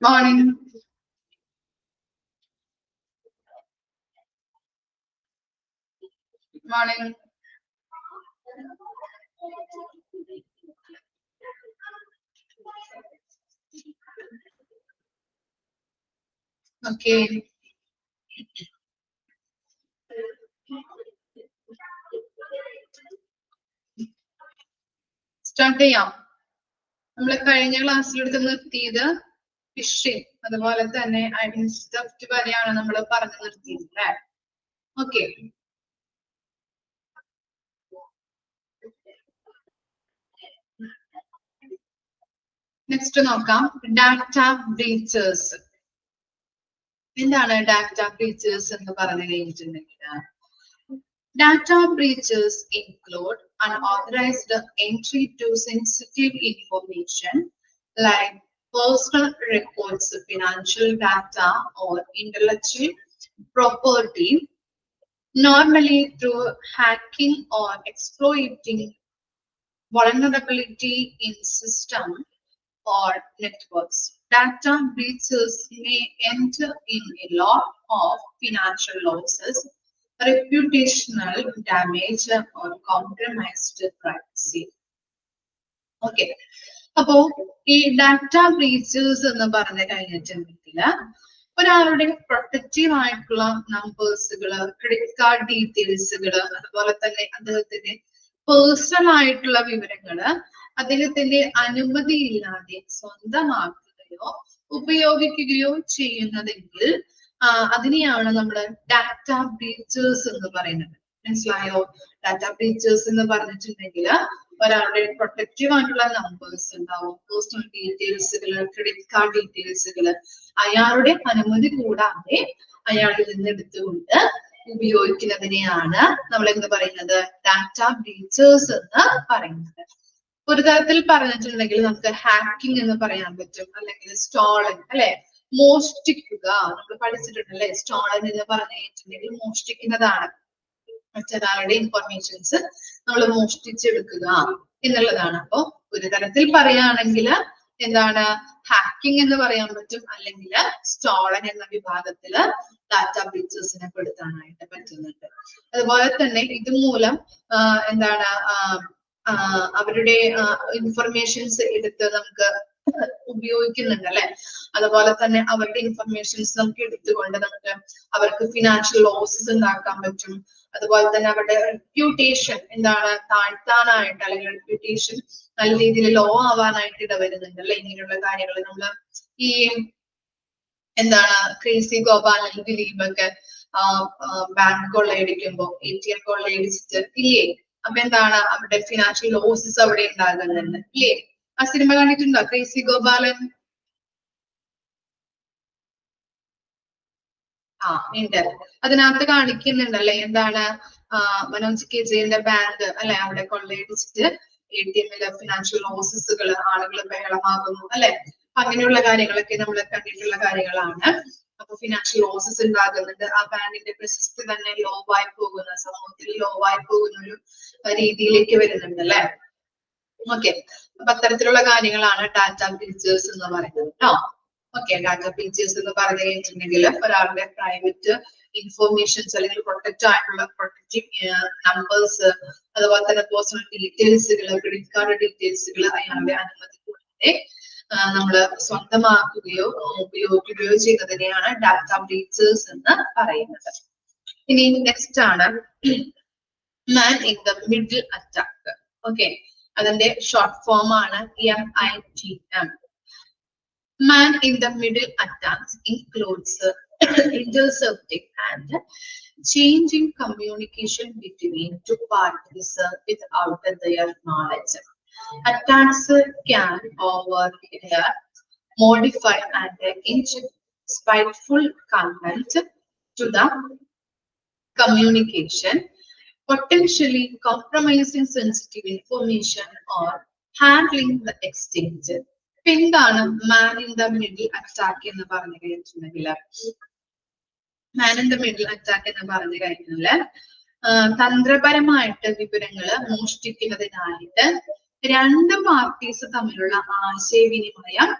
Morning. Morning. Okay. Start ചെയ്യാം. നമ്മൾ കഴിഞ്ഞ ക്ലാസ്സിലെടുത്ത് നിർത്തിയത് ഫിഷിംഗ് അതുപോലെ തന്നെ ഐഡന്റിറ്റി വരെയാണ് നമ്മൾ പറഞ്ഞു നിർത്തിയത് അല്ലേ? ഓക്കെ. നെക്സ്റ്റ് നോക്കാം, ഡാറ്റ ബ്രീച്ചേഴ്സ്. എന്താണ് ഡാറ്റ ബ്രീച്ചേഴ്സ് എന്ന് പറഞ്ഞു കഴിഞ്ഞിട്ടുണ്ടെങ്കിൽ, data breaches include unauthorized entry to sensitive information like personal records, financial data, or intellectual property, normally through hacking or exploiting vulnerability in system or networks. Data breaches may end in a lot of financial losses, reputational damage, or compromised privacy. Okay. അപ്പോ ഈ data ബ്രീച്ചേഴ്സ് എന്ന് പറഞ്ഞു കഴിഞ്ഞിട്ടുണ്ടെങ്കിൽ ഒരാളുടെ protective ആയിട്ടുള്ള നമ്പേഴ്സുകള്, credit card ഡീറ്റെയിൽസുകള്, അതുപോലെ തന്നെ അദ്ദേഹത്തിന്റെ പേഴ്സണൽ ആയിട്ടുള്ള വിവരങ്ങള് അദ്ദേഹത്തിന്റെ അനുമതിയില്ലാതെ സ്വന്തമാക്കുകയോ ഉപയോഗിക്കുകയോ ചെയ്യുന്നതെങ്കിൽ അതിനെയാണ് നമ്മൾ ഡാറ്റ ബ്രീച്ചേഴ്സ് എന്ന് പറയുന്നത്. മനസ്സിലായോ? ഡാറ്റ ബ്രീച്ചേഴ്സ് എന്ന് പറഞ്ഞിട്ടുണ്ടെങ്കിൽ ഒരാളുടെ പ്രൊട്ടക്റ്റീവ് ആയിട്ടുള്ള നമ്പേഴ്സ് ഉണ്ടാവും, പേഴ്സണൽ ഡീറ്റെയിൽസുകള്, ക്രെഡിറ്റ് കാർഡ് ഡീറ്റെയിൽസുകള് അയാളുടെ അനുമതി കൂടാതെ അയാളിൽ നിന്ന് എടുത്തുകൊണ്ട് ഉപയോഗിക്കുന്നതിനെയാണ് നമ്മൾ എന്ത് പറയുന്നത്? ഡാറ്റ ബ്രീച്ചേഴ്സ് എന്ന് പറയുന്നത്. ഒരു തരത്തിൽ പറഞ്ഞിട്ടുണ്ടെങ്കിൽ നമുക്ക് ഹാക്കിംഗ് എന്ന് പറയാൻ പറ്റും, അല്ലെങ്കിൽ സ്റ്റോളൻ, അല്ലെ? മോഷ്ടിക്കുക. നമ്മൾ പഠിച്ചിട്ടുണ്ടല്ലേ, സ്റ്റോളൻ എന്ന് പറഞ്ഞിട്ടുണ്ടെങ്കിൽ മോഷ്ടിക്കുന്നതാണ്. മറ്റൊരാളുടെ ഇൻഫർമേഷൻസ് നമ്മൾ മോഷ്ടിച്ചെടുക്കുക എന്നുള്ളതാണ്. അപ്പൊ ഒരു തരത്തിൽ പറയുകയാണെങ്കിൽ എന്താണ് ഹാക്കിംഗ് എന്ന് പറയാൻ പറ്റും, അല്ലെങ്കിൽ സ്റ്റോളൻ എന്ന വിഭാഗത്തില് ഡാറ്റ ബ്രീച്ചേഴ്സിനെ പെടുത്താനായിട്ട് പറ്റുന്നുണ്ട്. അതുപോലെ തന്നെ ഇതുമൂലം എന്താണ് അവരുടെ ഇൻഫർമേഷൻസ് എടുത്ത് നമുക്ക് ഉപയോഗിക്കുന്നുണ്ട് അല്ലെ? അതുപോലെ തന്നെ അവരുടെ ഇൻഫർമേഷൻസ് നമുക്ക് എടുത്തുകൊണ്ട് നമുക്ക് അവർക്ക് ഫിനാൻഷ്യൽ ലോസസ് ഉണ്ടാക്കാൻ പറ്റും. അതുപോലെ തന്നെ അവരുടെ റെപ്യൂട്ടേഷൻ എന്താണ് താഴ്ത്താനായിട്ട്, അല്ലെങ്കിൽ റെപ്യൂട്ടേഷൻ നല്ല രീതിയിൽ ലോ ആവാനായിട്ട് ഇടവരുന്നുണ്ട് അല്ലെ? ഇങ്ങനെയുള്ള കാര്യങ്ങൾ നമ്മള് ഈ എന്താണ് ക്രേസി ഗോപാലൻ, ദിലീപൊക്കെ ബാങ്ക് കൊള്ളയടിക്കുമ്പോ ATM കൊള്ളയടിച്ചിട്ട് ഇല്ലേ? അപ്പൊ എന്താണ് അവരുടെ ഫിനാൻഷ്യൽ ലോസസ് അവിടെ ഉണ്ടാകുന്നുണ്ട് ഇല്ലേ? ആ സിനിമ കണ്ടിട്ടുണ്ടോ, ക്രേസി ഗോപാലൻ? ഉണ്ട്. അതിനകത്ത് കാണിക്കുന്നുണ്ടല്ലേ എന്താണ് മനോജ് കെ ജയന്റെ ബാങ്ക് അല്ലെ അവിടെ കൊള്ളയടിച്ചിട്ട് ATM-ലെ ഫിനാൻഷ്യൽ ലോസസുകൾ, ആളുകൾ ബഹളമാകുന്നു അല്ലെ? അങ്ങനെയുള്ള കാര്യങ്ങളൊക്കെ നമ്മൾ കണ്ടിട്ടുള്ള കാര്യങ്ങളാണ്. അപ്പൊ ഫിനാൻഷ്യൽ ലോസസ് ഉണ്ടാകുന്നുണ്ട്, ആ ബാങ്കിന്റെ പ്രശസ്തി തന്നെ ലോ ആയി പോകുന്ന, സമൂഹത്തിൽ ലോ ആയി പോകുന്ന ഒരു രീതിയിലേക്ക് വരുന്നുണ്ട് അല്ലെ? ഓക്കെ. അപ്പൊ അത്തരത്തിലുള്ള കാര്യങ്ങളാണ് ഡാറ്റ ബ്രീച്ചേഴ്സ് എന്ന് പറയുന്നത് കേട്ടോ. ഓക്കെ. ഡാറ്റ ബ്രീച്ചേഴ്സ് എന്ന് പറഞ്ഞു കഴിഞ്ഞിട്ടുണ്ടെങ്കിൽ ഒരാളുടെ പ്രൈവറ്റ് ഇൻഫോർമേഷൻസ് അല്ലെങ്കിൽ പ്രൊട്ടക്റ്റ് ആയിട്ടുള്ള പ്രൊട്ടക്റ്റീവ് നമ്പേഴ്സ്, അതുപോലെ തന്നെ പേഴ്സണൽ ഡീറ്റെയിൽസുകൾ, ക്രെഡിറ്റ് കാർഡ് ഡീറ്റെയിൽസുകൾ അയാളുടെ അനുമതി കൂടാതെ നമ്മള് സ്വന്തമാക്കുകയോ ഉപയോഗിക്കുകയോ ചെയ്യുന്നതിനെയാണ് ഡാറ്റ ബ്രീച്ചേഴ്സ് എന്ന് പറയുന്നത്. ഇനി നെക്സ്റ്റ് ആണ് man in the middle attack. Okay. അതിന്റെ ഷോർട്ട് ഫോം ആണ് MITM. Man in the middle attacks includes intercepting and changing communication between two parties without their knowledge. Attacks can overhear, modify, and inject spiteful content to the communication, potentially compromising sensitive information or handling the exchange. എന്താണ് man in the middle attack എന്ന് പറഞ്ഞു കഴിഞ്ഞിട്ടുണ്ടെങ്കിൽ man in the middle attack എന്ന് പറഞ്ഞു കഴിഞ്ഞാല് തന്ത്രപരമായിട്ട് വിവരങ്ങള് മോഷ്ടിക്കുന്നതിനായിട്ട് രണ്ട് parties തമ്മിലുള്ള ആശയവിനിമയം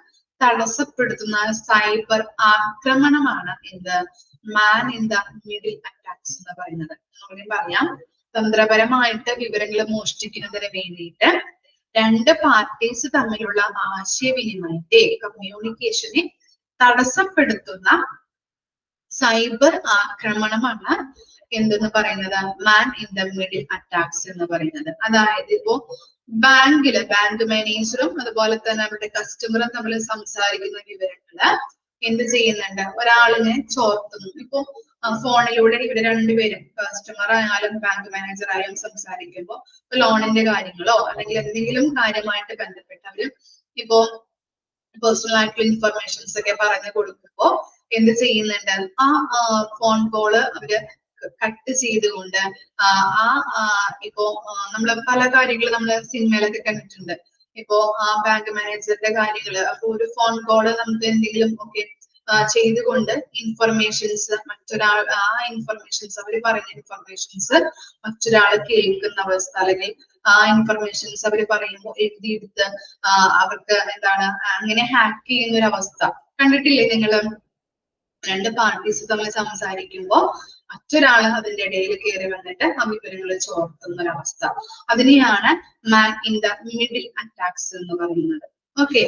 തടസ്സപ്പെടുത്തുന്ന സൈബർ ആക്രമണമാണ് എന്ത് man in the middle attacks എന്ന് പറയുന്നത്. നമുക്ക് പറയാം, തന്ത്രപരമായിട്ട് വിവരങ്ങൾ മോഷ്ടിക്കുന്നതിന് വേണ്ടിയിട്ട് രണ്ട് പാർട്ടീസ് തമ്മിലുള്ള ആശയവിനിമയത്തെ കമ്മ്യൂണിക്കേഷനെ തടസ്സപ്പെടുത്തുന്ന സൈബർ ആക്രമണമാണ് എന്തെന്ന് പറയുന്നത് man in the middle attacks എന്ന് പറയുന്നത്. അതായത് ഇപ്പോ ബാങ്ക് മാനേജറും അതുപോലെ തന്നെ അവരുടെ കസ്റ്റമറും തമ്മിൽ സംസാരിക്കുന്ന വിവരങ്ങള് എന്ത് ചെയ്യുന്നുണ്ട്, ഒരാളിനെ ചോർത്തുന്നു. ഇപ്പൊ ഫോണിലൂടെ ഇവര് രണ്ടുപേരും കസ്റ്റമർ ആയാലും ബാങ്ക് മാനേജർ ആയാലും സംസാരിക്കുമ്പോൾ ലോണിന്റെ കാര്യങ്ങളോ അല്ലെങ്കിൽ എന്തെങ്കിലും കാര്യമായിട്ട് ബന്ധപ്പെട്ട് അവര് ഇപ്പോ പേഴ്സണൽ ആയിട്ടുള്ള ഇൻഫർമേഷൻസ് ഒക്കെ പറഞ്ഞു കൊടുക്കുമ്പോ എന്ത് ചെയ്യുന്നുണ്ട്, ആ ഫോൺ കോള് അവര് കട്ട് ചെയ്തുകൊണ്ട് ഇപ്പോ നമ്മള് പല കാര്യങ്ങളും നമ്മള് സിനിമയിലൊക്കെ കണ്ടിട്ടുണ്ട്. ഇപ്പോ ആ ബാങ്ക് മാനേജറിന്റെ കാര്യങ്ങള് അപ്പൊ ഒരു ഫോൺ കോള് നമുക്ക് എന്തെങ്കിലും ഒക്കെ ചെയ്തുകൊണ്ട് ഇൻഫർമേഷൻസ് മറ്റൊരാൾ അവര് പറയുന്ന ഇൻഫർമേഷൻസ് മറ്റൊരാൾ കേൾക്കുന്ന അവസ്ഥ, അല്ലെങ്കിൽ ആ ഇൻഫർമേഷൻസ് അവര് പറയുമ്പോൾ എഴുതിയെടുത്ത് അവർക്ക് എന്താണ് അങ്ങനെ ഹാക്ക് ചെയ്യുന്ന ഒരു അവസ്ഥ കണ്ടിട്ടില്ലേ നിങ്ങള്? രണ്ട് പാർട്ടീസ് തമ്മിൽ സംസാരിക്കുമ്പോ മറ്റൊരാള് അതിന്റെ ഇടയിൽ കയറി വന്നിട്ട് ആ വിവരങ്ങൾ ചോർത്തുന്ന ഒരവസ്ഥ, അതിനെയാണ് man in the middle attacks എന്ന് പറയുന്നത്. ഓക്കെ,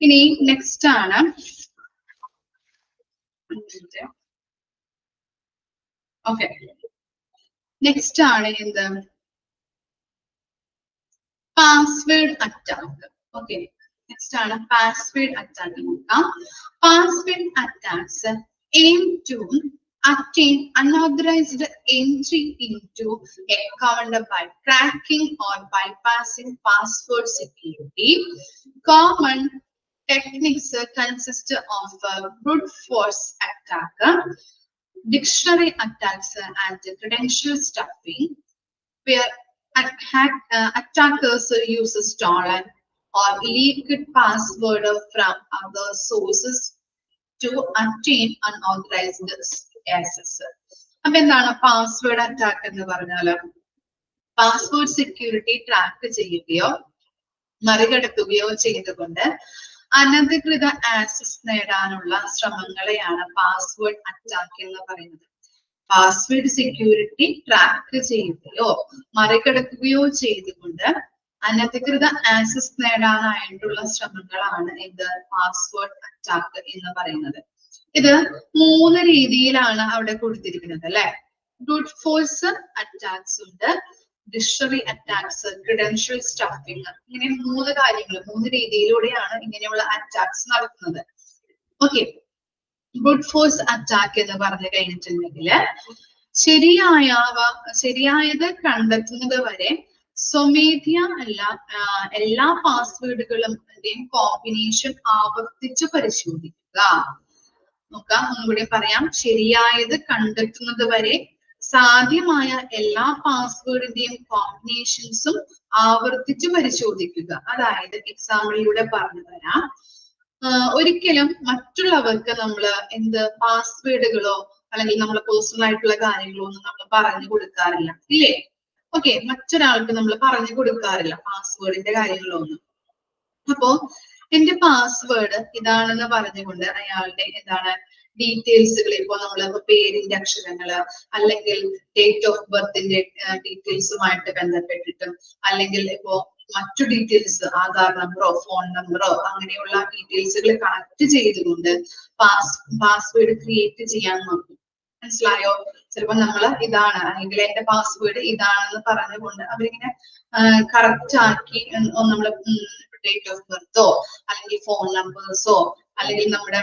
ഇനി നെക്സ്റ്റ് ആണ് ഓക്കെ നെക്സ്റ്റ് ആണ് എന്ത് പാസ്വേഡ് അറ്റാക്ക്. ഓക്കെ, നെക്സ്റ്റ് ആണ് പാസ്വേഡ് അറ്റാക്ക്. നോക്കാം. Password attacks aim to attain unauthorized entry into account by cracking or bypassing password security. Common techniques consist of brute force attack, dictionary attacks, and credential stuffing, where attackers use stolen or leaked password from other sources to attain unauthorized access. അപ്പൊ എന്താണ് password attack എന്ന് പറഞ്ഞാല്? Password security track ചെയ്യുകയോ മറികടക്കുകയോ ചെയ്തുകൊണ്ട് അനധികൃത access നേടാനുള്ള ശ്രമങ്ങളെയാണ് password attack എന്ന് പറയുന്നത്. പാസ്വേഡ് സെക്യൂരിറ്റി ട്രാക്ക് ചെയ്യുകയോ മറികടക്കുകയോ ചെയ്തുകൊണ്ട് അനധികൃത ആക്സസ് നേടാനായിട്ടുള്ള ശ്രമങ്ങളാണ് ഇത് പാസ്വേഡ് അറ്റാക്ക് എന്ന് പറയുന്നത്. ഇത് 3 രീതിയിലാണ് അവിടെ കൊടുത്തിരിക്കുന്നത് അല്ലെ. ബ്രൂട്ട് ഫോഴ്സ് അറ്റാക്സ് ഉണ്ട്, ഡിക്ഷണറി അറ്റാക്സ്, ക്രെഡൻഷ്യൽ സ്റ്റഫിങ്, ഇങ്ങനെ 3 കാര്യങ്ങൾ 3 രീതിയിലൂടെയാണ് ഇങ്ങനെയുള്ള അറ്റാക്സ് നടത്തുന്നത്. ഓക്കെ, ബ്രൂട്ട് ഫോഴ്സ് അറ്റാക്ക് എന്ന് പറഞ്ഞു കഴിഞ്ഞിട്ടുണ്ടെങ്കിൽ ശരിയായത് കണ്ടെത്തുന്നത് വരെ സ്വമേധയ അല്ല എല്ലാ പാസ്വേഡുകളുടെയും കോമ്പിനേഷൻ ആവർത്തിച്ച് പരിശോധിക്കുക. നോക്കാം, ഒന്നുകൂടി പറയാം. ശരിയായത് കണ്ടെത്തുന്നത് വരെ സാധ്യമായ എല്ലാ പാസ്വേഡിന്റെയും കോമ്പിനേഷൻസും ആവർത്തിച്ച് പരിശോധിക്കുക. അതായത് എക്സാമ്പിളിലൂടെ പറഞ്ഞു തരാം. ഒരിക്കലും മറ്റുള്ളവർക്ക് നമ്മള് പാസ്വേഡുകളോ അല്ലെങ്കിൽ നമ്മളെ പേഴ്സണൽ ആയിട്ടുള്ള കാര്യങ്ങളോ ഒന്നും നമ്മൾ പറഞ്ഞു കൊടുക്കാറില്ല, ഇല്ലേ? ഓക്കെ, മറ്റൊരാൾക്ക് നമ്മൾ പറഞ്ഞു കൊടുക്കാറില്ല പാസ്വേഡിന്റെ കാര്യങ്ങളൊന്നും. അപ്പോ എന്റെ പാസ്വേഡ് ഇതാണെന്ന് പറഞ്ഞുകൊണ്ട് അയാളുടെ ഡീറ്റെയിൽസുകൾ, ഇപ്പൊ നമ്മളിപ്പോ പേരിന്റെ അക്ഷരങ്ങള് അല്ലെങ്കിൽ ഡേറ്റ് ഓഫ് ബർത്തിന്റെ ഡീറ്റെയിൽസുമായിട്ട് ബന്ധപ്പെട്ടിട്ടും അല്ലെങ്കിൽ ഇപ്പോ മറ്റു ഡീറ്റെയിൽസ് ആധാർ നമ്പറോ ഫോൺ നമ്പറോ അങ്ങനെയുള്ള ഡീറ്റെയിൽസുകൾ കണക്ട് ചെയ്തുകൊണ്ട് പാസ്വേഡ് ക്രിയേറ്റ് ചെയ്യാൻ നോക്കും. മനസ്സിലായോ? ചിലപ്പോ നമ്മള് ഇതാണ് അല്ലെങ്കിൽ എന്റെ പാസ്വേഡ് ഇതാണെന്ന് പറഞ്ഞുകൊണ്ട് അവരിങ്ങനെ കറക്റ്റ് ആക്കി നമ്മള് ഡേറ്റ് ഓഫ് ബർത്തോ അല്ലെങ്കിൽ ഫോൺ നമ്പേഴ്സോ അല്ലെങ്കിൽ നമ്മുടെ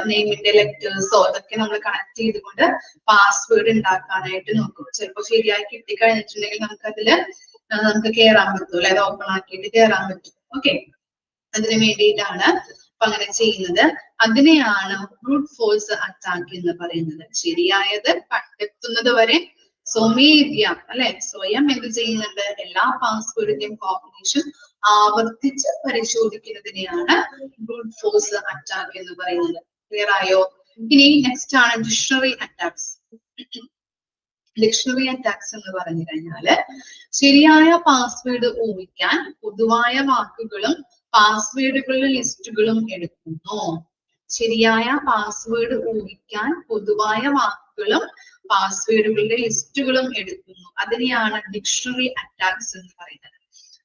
നെയിമിന്റെ ലെറ്റേഴ്സോ ഇതൊക്കെ നമ്മൾ കണക്ട് ചെയ്തുകൊണ്ട് പാസ്വേഡ് ഉണ്ടാക്കാനായിട്ട് നോക്കും. ചിലപ്പോൾ ശരിയായി കിട്ടിക്കഴിഞ്ഞിട്ടുണ്ടെങ്കിൽ നമുക്ക് കയറാൻ പറ്റും അല്ലെ, അത് ഓപ്പൺ ആക്കിയിട്ട് കയറാൻ പറ്റും. ഓക്കെ, അതിന് വേണ്ടിയിട്ടാണ് അപ്പൊ അങ്ങനെ ചെയ്യുന്നത്. അതിനെയാണ് ബ്രൂട്ട് ഫോഴ്സ് അറ്റാക്ക് എന്ന് പറയുന്നത്. ശരിയായത് കണ്ടെത്തുന്നത് വരെ സ്വമേധയ അല്ലെ, സ്വയം എന്ത് ചെയ്യുന്നുണ്ട്, എല്ലാ പാസ്വേഡിന്റെയും കോമ്പിനേഷൻ ആവർത്തിച്ച് പരിശോധിക്കുന്നതിനെയാണ് ബ്രൂട്ട് ഫോഴ്സ് അറ്റാക്ക് എന്ന് പറയുന്നത്. ക്ലിയർ ആയോ? ഇനി നെക്സ്റ്റ് ആണ് ഡിക്ഷണറി അറ്റാക്സ്. ഡിക്ഷണറി അറ്റാക്സ് എന്ന് പറഞ്ഞു കഴിഞ്ഞാല് ശരിയായ പാസ്വേഡ് ഊഹിക്കാൻ പൊതുവായ വാക്കുകളും പാസ്വേഡുകളുടെ ലിസ്റ്റുകളും എടുക്കുന്നു. ശരിയായ പാസ്വേഡ് ഊഹിക്കാൻ പൊതുവായ വാക്കുകളും പാസ്വേഡുകളുടെ ലിസ്റ്റുകളും എടുക്കുന്നു. അതിനെയാണ് ഡിക്ഷണറി അറ്റാക്സ് എന്ന് പറയുന്നത്.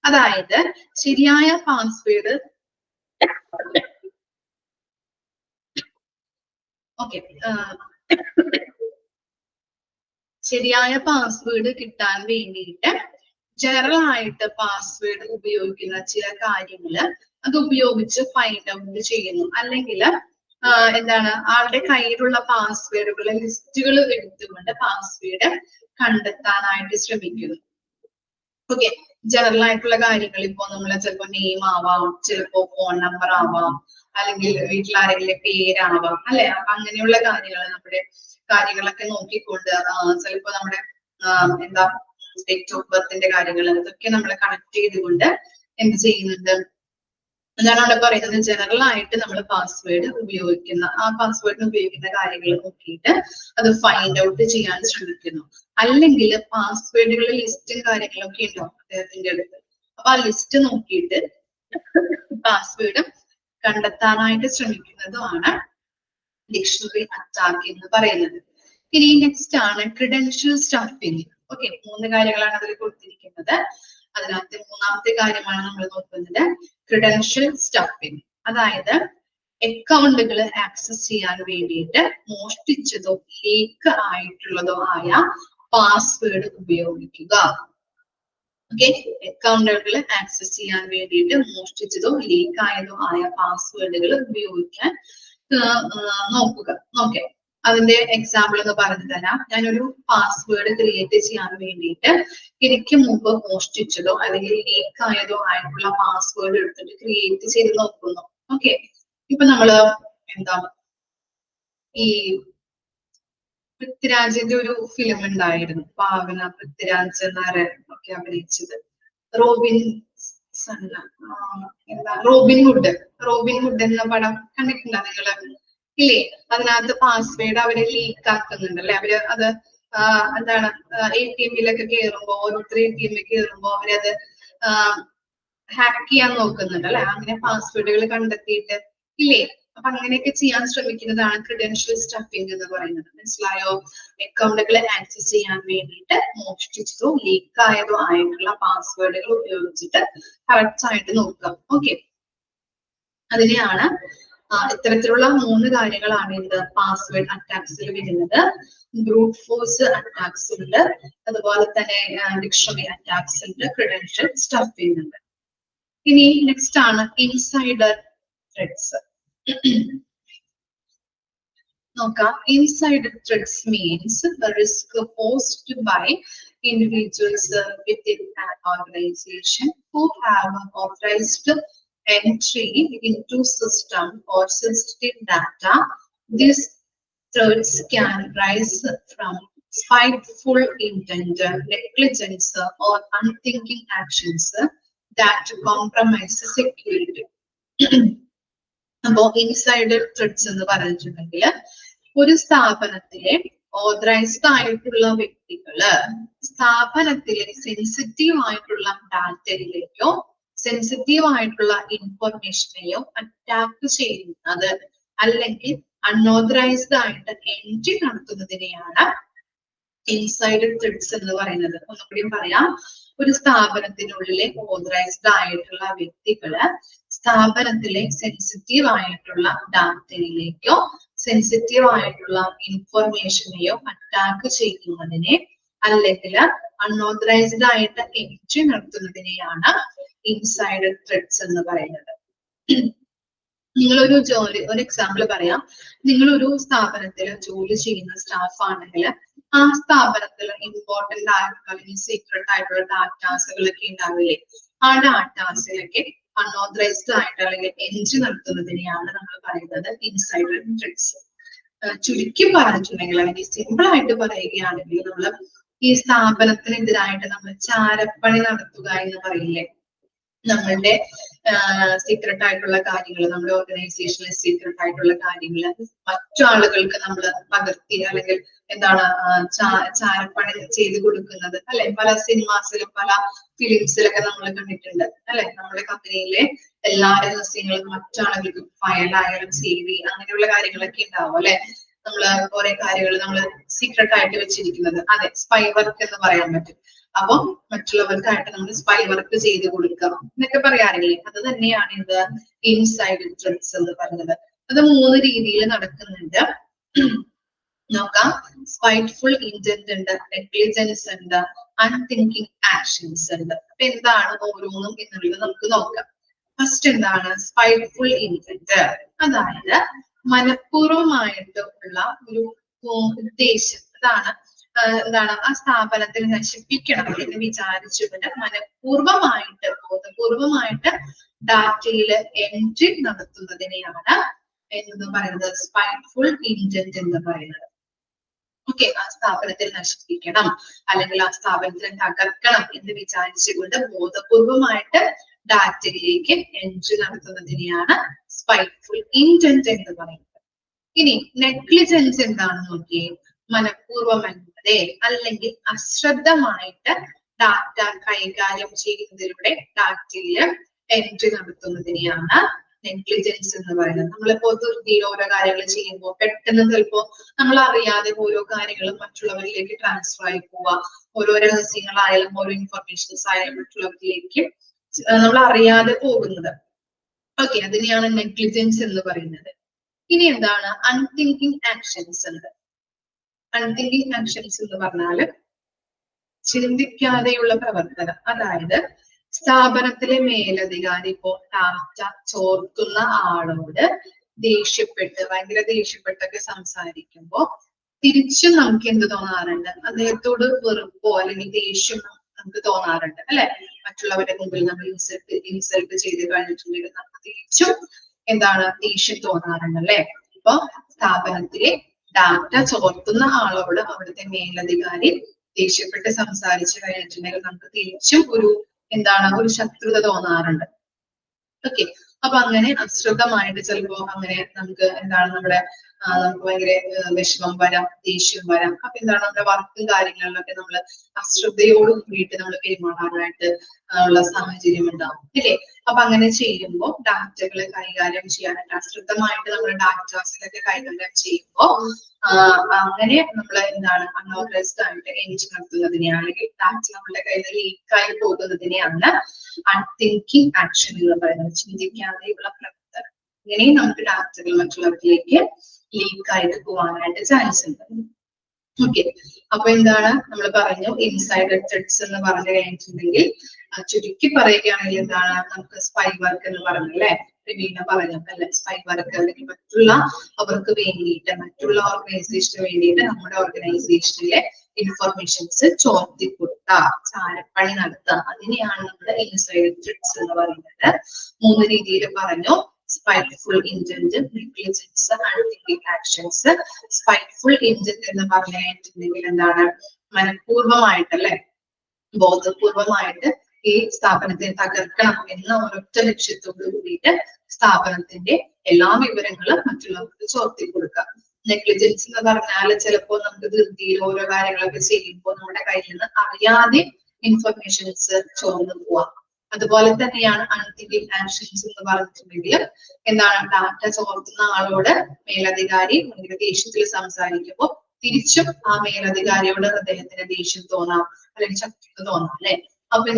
അതായത് ശരിയായ പാസ്വേഡ് ശരിയായ പാസ്വേഡ് കിട്ടാൻ വേണ്ടിയിട്ട് ജനറൽ ആയിട്ട് പാസ്വേഡ് ഉപയോഗിക്കുന്ന ചില കാര്യങ്ങള് അത് ഉപയോഗിച്ച് ഫൈൻഡ് ഔട്ട് ചെയ്യുന്നു. അല്ലെങ്കിൽ എന്താണ് ആളുടെ കയ്യിലുള്ള പാസ്വേഡുകളെ ലിസ്റ്റുകൾ എടുത്തുകൊണ്ട് പാസ്വേഡ് കണ്ടെത്താനായിട്ട് ശ്രമിക്കുന്നു. ഓക്കെ, ജനറൽ ആയിട്ടുള്ള കാര്യങ്ങൾ ഇപ്പോ നമ്മൾ ചിലപ്പോ നെയിം ആവാം, ചിലപ്പോ ഫോൺ നമ്പർ ആവാം, അല്ലെങ്കിൽ വീട്ടിലാരെങ്കിലും പേരാവാം, അല്ലെ? അപ്പൊ അങ്ങനെയുള്ള കാര്യങ്ങൾ നമ്മുടെ കാര്യങ്ങളൊക്കെ നോക്കിക്കൊണ്ട് ചിലപ്പോ നമ്മുടെ എന്താ ഡേറ്റ് ഓഫ് ബർത്തിന്റെ കാര്യങ്ങൾ ഇതൊക്കെ നമ്മൾ കണക്ട് ചെയ്തുകൊണ്ട് എന്ത് ചെയ്യുന്നുണ്ട്, അതാണ് അവിടെ പറയുന്നത്. ജനറൽ ആയിട്ട് നമ്മൾ പാസ്വേഡ് ഉപയോഗിക്കുന്ന ആ പാസ്വേഡിന് ഉപയോഗിക്കുന്ന കാര്യങ്ങൾ നോക്കിയിട്ട് അത് ഫൈൻഡ് ഔട്ട് ചെയ്യാൻ ശ്രമിക്കുന്നു. അല്ലെങ്കിൽ പാസ്വേഡുകളുടെ ലിസ്റ്റും കാര്യങ്ങളൊക്കെ ഉണ്ടാവും അദ്ദേഹത്തിന്റെ അടുത്ത്. അപ്പൊ ആ ലിസ്റ്റ് നോക്കിയിട്ട് പാസ്വേഡ് കണ്ടെത്താനായിട്ട് ശ്രമിക്കുന്നതുമാണ് ഡിക്ഷണറി അറ്റാക്ക് എന്ന് പറയുന്നത്. ഇനി നെക്സ്റ്റ് ആണ് ക്രെഡൻഷ്യൽ സ്റ്റഫിംഗ്. ഓക്കെ, 3 കാര്യങ്ങളാണ് അതിൽ കൊടുത്തിരിക്കുന്നത്. അതിനകത്ത് 3ാമത്തെ കാര്യമാണ് നമ്മൾ നോക്കുന്നത് ക്രെഡൻഷ്യൽ സ്റ്റഫിംഗ്. അതായത് അക്കൗണ്ടുകൾ ആക്സസ് ചെയ്യാൻ വേണ്ടിയിട്ട് മോഷ്ടിച്ചതോ ലീക്ക് ആയിട്ടുള്ളതോ ആയ പാസ്വേഡ് ഉപയോഗിക്കുക. ഓക്കെ, അക്കൗണ്ടുകൾ ആക്സസ് ചെയ്യാൻ വേണ്ടിയിട്ട് മോഷ്ടിച്ചതോ ലീക്ക് ആയതോ ആയ പാസ്വേഡുകൾ ഉപയോഗിക്കാൻ നോക്കുക. ഓക്കെ, അതിന്റെ എക്സാമ്പിൾ എന്ന് പറഞ്ഞു തരാം. ഞാനൊരു പാസ്വേഡ് ക്രിയേറ്റ് ചെയ്യാൻ വേണ്ടിയിട്ട് എനിക്ക് മുമ്പ് മോഷ്ടിച്ചതോ അല്ലെങ്കിൽ ലീക്ക് ആയതോ ആയിട്ടുള്ള പാസ്വേഡ് എടുത്തിട്ട് ക്രിയേറ്റ് ചെയ്ത് നോക്കുന്നു. ഓക്കെ, ഇപ്പൊ നമ്മള് എന്താ ഈ പൃഥ്വിരാജിന്റെ ഒരു ഫിലിം ഉണ്ടായിരുന്നു, പാവന, പൃഥ്വിരാജ് നായർ ഒക്കെ അഭിനയിച്ചത്. റോബിൻ ഹുഡ് എന്ന പടം കണ്ടിട്ടുണ്ടോ നിങ്ങള്? ഇല്ലേ? അതിനകത്ത് പാസ്വേഡ് അവര് ലീക്ക് ആക്കുന്നുണ്ട് അല്ലെ? അവര് അത് എന്താണ് ATM-ലൊക്കെ കയറുമ്പോ, ഓരോരുത്തർ ATM-ൽ കയറുമ്പോ അവരത് ഹാക്ക് ചെയ്യാൻ നോക്കുന്നുണ്ട് അല്ലെ? അങ്ങനെ പാസ്വേഡുകൾ കണ്ടെത്തിയിട്ട് ഇല്ലേ? അപ്പൊ അങ്ങനെയൊക്കെ ചെയ്യാൻ ശ്രമിക്കുന്നതാണ് ക്രെഡൻഷ്യൽ സ്റ്റഫിംഗ് എന്ന് പറയുന്നത്. മനസ്സിലായോ? അക്കൗണ്ടുകളെ ആക്സസ് ചെയ്യാൻ വേണ്ടിയിട്ട് മോഷ്ടിച്ചതോ ലീക്ക് ആയതോ ആയിട്ടുള്ള പാസ്വേഡുകൾ ഉപയോഗിച്ചിട്ട് കറക്റ്റ് ആയിട്ട് നോക്കുക. ഓക്കെ, അതിനെയാണ് ഇത്തരത്തിലുള്ള 3 കാര്യങ്ങളാണ് ഇത് പാസ്വേഡ് അറ്റാക്സിൽ വരുന്നത്. ബ്രൂട്ട് ഫോഴ്സ് അറ്റാക്സ് ഉണ്ട്, അതുപോലെ തന്നെ ഡിക്ഷണറി അറ്റാക്സ് ഉണ്ട്, ക്രെഡൻഷ്യൽ സ്റ്റഫിംഗ് ഉണ്ട്. ഇനി നെക്സ്റ്റ് ആണ് ഇൻസൈഡർ ത്രെഡ്സ്. നോക്കാം. Insider threats means risk posed by individuals within an organization who have authorized entry into system or sensitive data. These threats can rise from spiteful intent, negligence, or unthinking actions that compromise security. അപ്പോ insider threads എന്ന് പറഞ്ഞിട്ടുണ്ടെങ്കിൽ ഒരു സ്ഥാപനത്തിലെ authorised ആയിട്ടുള്ള വ്യക്തികള് സ്ഥാപനത്തിലെ sensitive ആയിട്ടുള്ള ഡാറ്റയിലേക്കോ sensitive ആയിട്ടുള്ള ഇൻഫർമേഷനെയോ അറ്റാക്ക് ചെയ്യുന്നത് അല്ലെങ്കിൽ അൺഓതറൈസ്ഡ് ആയിട്ട് എൻട്രി നടത്തുന്നതിനെയാണ് ഇൻസൈഡർ ത്രെഡ്സ് എന്ന് പറയുന്നത്. ഒന്നുകൂടിയും പറയാം. ഒരു സ്ഥാപനത്തിനുള്ളിലെ ഓതറൈസ്ഡ് ആയിട്ടുള്ള വ്യക്തികള് സ്ഥാപനത്തിലെ സെൻസിറ്റീവ് ആയിട്ടുള്ള ഡാറ്റയിലേക്കോ സെൻസിറ്റീവ് ആയിട്ടുള്ള ഇൻഫർമേഷനെയോ അറ്റാക്ക് ചെയ്യുന്നതിനെ അല്ലെങ്കിൽ അൺഓതറൈസ്ഡ് ആയിട്ട് എൻട്രി നടത്തുന്നതിനെയാണ് ഇൻസൈഡർ ത്രെഡ്സ് എന്ന് പറയുന്നത്. നിങ്ങളൊരു ഒരു എക്സാമ്പിൾ പറയാം. നിങ്ങളൊരു സ്ഥാപനത്തിൽ ജോലി ചെയ്യുന്ന സ്റ്റാഫ് ആണെങ്കിൽ ആ സ്ഥാപനത്തിൽ ഇമ്പോർട്ടന്റ് ആയിട്ടുള്ള അല്ലെങ്കിൽ സീക്രട്ട് ആയിട്ടുള്ള ഡാറ്റാസുകളൊക്കെ ഉണ്ടാവില്ലേ? ആ ഡാറ്റാസിലൊക്കെ അൺഓതറൈസ്ഡ് ആയിട്ട് അല്ലെങ്കിൽ എൻട്രി നടത്തുന്നതിനെയാണ് നമ്മൾ പറയുന്നത് ഇൻസൈഡർ ത്രെഡ്സ്. ചുരുക്കി പറഞ്ഞിട്ടുണ്ടെങ്കിൽ അല്ലെങ്കിൽ സിമ്പിൾ ആയിട്ട് പറയുകയാണെങ്കിൽ നമ്മൾ ഈ സ്ഥാപനത്തിനെതിരായിട്ട് നമ്മൾ ചാരപ്പണി നടത്തുക എന്ന് പറയില്ലേ? നമ്മളുടെ സീക്രട്ട് ആയിട്ടുള്ള കാര്യങ്ങൾ, നമ്മുടെ ഓർഗനൈസേഷനിലെ സീക്രട്ട് ആയിട്ടുള്ള കാര്യങ്ങൾ മറ്റു ആളുകൾക്ക് നമ്മൾ പകർത്തി അല്ലെങ്കിൽ എന്താണ് ചാരപ്പണി ചെയ്ത് കൊടുക്കുന്നത് അല്ലെ. പല സിനിമാസിലും പല ഫിലിംസിലൊക്കെ നമ്മൾ കണ്ടിട്ടുണ്ട് അല്ലെ. നമ്മുടെ കമ്പനിയിലെ എല്ലാ രഹസ്യങ്ങളും മറ്റാളുകൾക്ക് ഫയലായാലും CV അങ്ങനെയുള്ള കാര്യങ്ങളൊക്കെ ഉണ്ടാവും അല്ലെ. നമ്മള് കുറെ കാര്യങ്ങൾ നമ്മൾ സീക്രട്ട് ആയിട്ട് വെച്ചിരിക്കുന്നത്, അതെ സ്പൈ വർക്ക് എന്ന് പറയാൻ പറ്റും. അപ്പൊ മറ്റുള്ളവർക്കായിട്ട് നമ്മൾ സ്പൈ വർക്ക് ചെയ്ത് കൊടുക്കുക എന്നൊക്കെ പറയാറില്ലേ, അത് തന്നെയാണ് ഇത് ഇൻസൈഡ് ത്രെഡ്സ് എന്ന് പറയുന്നത്. അത് 3 രീതിയിൽ നടക്കുന്നുണ്ട്. നോക്കാം. സ്പൈറ്റ്ഫുൾ ഇന്റന്റ് ഉണ്ട്, നെഗ്ലിജൻസ് ഉണ്ട്, അൺതിങ്കിങ് ആക്ഷൻസ് ഉണ്ട്. അപ്പൊ എന്താണ് ഓരോന്നും എന്നുള്ളത് നമുക്ക് നോക്കാം. ഫസ്റ്റ് എന്താണ് സ്പൈറ്റ്ഫുൾ ഇന്റന്റ്? അതായത് മനഃപൂർവമായിട്ട് ഉള്ള ഒരു ഉദ്ദേശം. എന്താണ് ആ സ്ഥാപനത്തിൽ നശിപ്പിക്കണം എന്ന് വിചാരിച്ചുകൊണ്ട് മനഃപൂർവമായിട്ട് ബോധപൂർവമായിട്ട് ഡാറ്റയിൽ എൻട്രി നടത്തുന്നതിനെയാണ് എന്ന് പറയുന്നത് സ്പൈറ്റ്ഫുൾ ഇന്റന്റ് എന്ന് പറയുന്നത്. ഓക്കെ, ആ സ്ഥാപനത്തിൽ നശിപ്പിക്കണം അല്ലെങ്കിൽ ആ സ്ഥാപനത്തിൽ തകർക്കണം എന്ന് വിചാരിച്ചുകൊണ്ട് ബോധപൂർവമായിട്ട് ഡാറ്റയിലേക്ക് എൻട്രി നടത്തുന്നതിനെയാണ് സ്പൈറ്റ്ഫുൾ ഇന്റന്റ് എന്ന് പറയുന്നത്. ഇനി നെഗ്ലിജൻസ് എന്താണെന്ന് നോക്കിയേ. മനഃപൂർവമല്ലാതെ അല്ലെങ്കിൽ അശ്രദ്ധമായിട്ട് ഡാറ്റ കൈകാര്യം ചെയ്യുന്നതിലൂടെ ഡാറ്റയിൽ എൻട്രി നടത്തുന്നതിനെയാണ് നെഗ്ലിജൻസ് എന്ന് പറയുന്നത്. നമ്മളിപ്പോ ധൃതിയിൽ ഓരോ കാര്യങ്ങൾ ചെയ്യുമ്പോൾ പെട്ടെന്ന് ചിലപ്പോ നമ്മൾ അറിയാതെ ഓരോ കാര്യങ്ങളും മറ്റുള്ളവരിലേക്ക് ട്രാൻസ്ഫർ ആയി പോവുക. ഓരോ രഹസ്യങ്ങളായാലും ഓരോ ഇൻഫർമേഷൻസ് ആയാലും മറ്റുള്ളവരിലേക്ക് നമ്മൾ അറിയാതെ പോകുന്നത്. ഓക്കെ, അതിനെയാണ് നെഗ്ലിജൻസ് എന്ന് പറയുന്നത്. ഇനി എന്താണ് അൺതിങ്കിങ് ആക്ഷൻസ് ഉണ്ട്. അൺതിങ്കിങ് ആക്ഷൻസ് എന്ന് പറഞ്ഞാല് ചിന്തിക്കാതെയുള്ള പ്രവർത്തനം. അതായത് സ്ഥാപനത്തിലെ മേലധികാരി ഇപ്പോ ഡാറ്റ ചോർത്തുന്ന ആളോട് ഭയങ്കര ദേഷ്യപ്പെട്ടൊക്കെ സംസാരിക്കുമ്പോ തിരിച്ചും നമുക്ക് എന്ത് തോന്നാറുണ്ട്? അദ്ദേഹത്തോട് വെറുപ്പോ അല്ലെങ്കിൽ ദേഷ്യം നമുക്ക് തോന്നാറുണ്ട് അല്ലെ. മറ്റുള്ളവരുടെ മുമ്പിൽ നമ്മൾ ഇൻസൾട്ട് ചെയ്ത് കഴിഞ്ഞിട്ടുണ്ടെങ്കിൽ നമുക്ക് തിരിച്ചും എന്താണ് ദേഷ്യം തോന്നാറുണ്ട് അല്ലെ. ഇപ്പൊ സ്ഥാപനത്തിലെ ഡാറ്റ ചോർത്തുന്ന ആളോട് അവിടുത്തെ മേലധികാരി ദേഷ്യപ്പെട്ട് സംസാരിച്ചു കഴിഞ്ഞിട്ടുണ്ടെങ്കിൽ നമുക്ക് തിരിച്ചും ഒരു ശത്രുത തോന്നാറുണ്ട്. ഓക്കെ, അപ്പൊ അങ്ങനെ അശ്രദ്ധമായിട്ട് ചിലപ്പോ അങ്ങനെ നമുക്ക് നമുക്ക് ഭയങ്കര വിഷമം വരാം, ദേഷ്യം വരാം. അപ്പൊ നമ്മുടെ വർക്കും കാര്യങ്ങളിലൊക്കെ നമ്മൾ അശ്രദ്ധയോട് കൂടിയിട്ട് നമ്മൾ പെരുമാറാനായിട്ട് ഉള്ള സാഹചര്യം ഉണ്ടാവും അല്ലേ. അപ്പൊ അങ്ങനെ ചെയ്യുമ്പോൾ ഡാറ്റകൾ കൈകാര്യം ചെയ്യാനായിട്ട് അശ്രദ്ധമായിട്ട് നമ്മൾ ഡാറ്റാസിലൊക്കെ കൈകാര്യം ചെയ്യുമ്പോൾ അങ്ങനെ നമ്മൾ അൺഓർഗനൈസ്ഡ് ആയിട്ട് എൻട്രി നടത്തുന്നതിനെയാണ് അല്ലെങ്കിൽ ഡാറ്റ നമ്മുടെ കയ്യിൽ ലീക്കായി പോകുന്നതിനെയാണ് അൺതിങ്കിങ് ആക്ഷൻ എന്ന് പറയുന്നത്. ചിന്തിക്കാതെയുള്ള പ്രവർത്തനം. ഇങ്ങനെയും നമുക്ക് ഡാറ്റകൾ മറ്റുള്ളവരിലേക്ക് ലീക്കായിട്ട് പോകാനായിട്ട് ചാൻസ് ഉണ്ട്. ഓക്കെ, അപ്പൊ നമ്മൾ പറഞ്ഞു ഇൻസൈഡ് ത്രെഡ്സ് എന്ന് പറഞ്ഞു കഴിഞ്ഞിട്ടുണ്ടെങ്കിൽ ചുരുക്കി പറയുകയാണെങ്കിൽ നമുക്ക് സ്പൈ വർക്ക് എന്ന് പറഞ്ഞല്ലേ, റിവീന പറഞ്ഞല്ലേ. സ്പൈ വർക്ക് അല്ലെങ്കിൽ അവർക്ക് വേണ്ടിയിട്ട് മറ്റുള്ള ഓർഗനൈസേഷന് വേണ്ടിയിട്ട് നമ്മുടെ ഓർഗനൈസേഷനിലെ ഇൻഫർമേഷൻസ് ചോർത്തി കൊടുക്കുക, ചാരപ്പണി നടത്തുക, അതിനെയാണ് നമ്മുടെ ഇൻസൈഡ് ത്രെഡ്സ് എന്ന് പറയുന്നത്. 3 രീതിയിൽ പറഞ്ഞു. സ്പൈറ്റ്ഫുൾ ഇന്റന്റ്, നെഗ്ലിജൻസ്, അൺതിങ്കിങ് ആക്ഷൻസ്. സ്പൈറ്റ്ഫുൾ ഇന്റന്റ് എന്ന് പറഞ്ഞിട്ടുണ്ടെങ്കിൽ മനഃപൂർവമായിട്ടല്ലേ, ബോധപൂർവമായിട്ട് ഈ സ്ഥാപനത്തെ തകർക്കണം എന്ന ഒരൊറ്റ ലക്ഷ്യത്തോട് കൂടിയിട്ട് സ്ഥാപനത്തിന്റെ എല്ലാ വിവരങ്ങളും മറ്റുള്ളവർക്ക് ചോർത്തി കൊടുക്കുക. നെഗ്ലിജൻസ് എന്ന് പറഞ്ഞാൽ ചിലപ്പോ നമുക്ക് ധൃതിയിൽ ഓരോ കാര്യങ്ങളൊക്കെ ചെയ്യുമ്പോൾ നമ്മുടെ കയ്യിൽ നിന്ന് അറിയാതെ ഇൻഫർമേഷൻസ് ചോർന്നു പോവാം. അതുപോലെ തന്നെയാണ് അൺതിങ്കിങ് ആക്ഷൻസ് എന്ന് പറഞ്ഞിട്ടുണ്ടെങ്കിൽ ഡാറ്റ ചോർത്തുന്ന ആളോട് മേലധികാരി ഭയങ്കര ദേഷ്യത്തിൽ സംസാരിക്കുമ്പോൾ തിരിച്ചും ആ മേലധികാരിയോട് അദ്ദേഹത്തിന് ദേഷ്യം തോന്നാം അല്ലെങ്കിൽ ശത്രുത തോന്നാം അല്ലെ. അപ്പൊ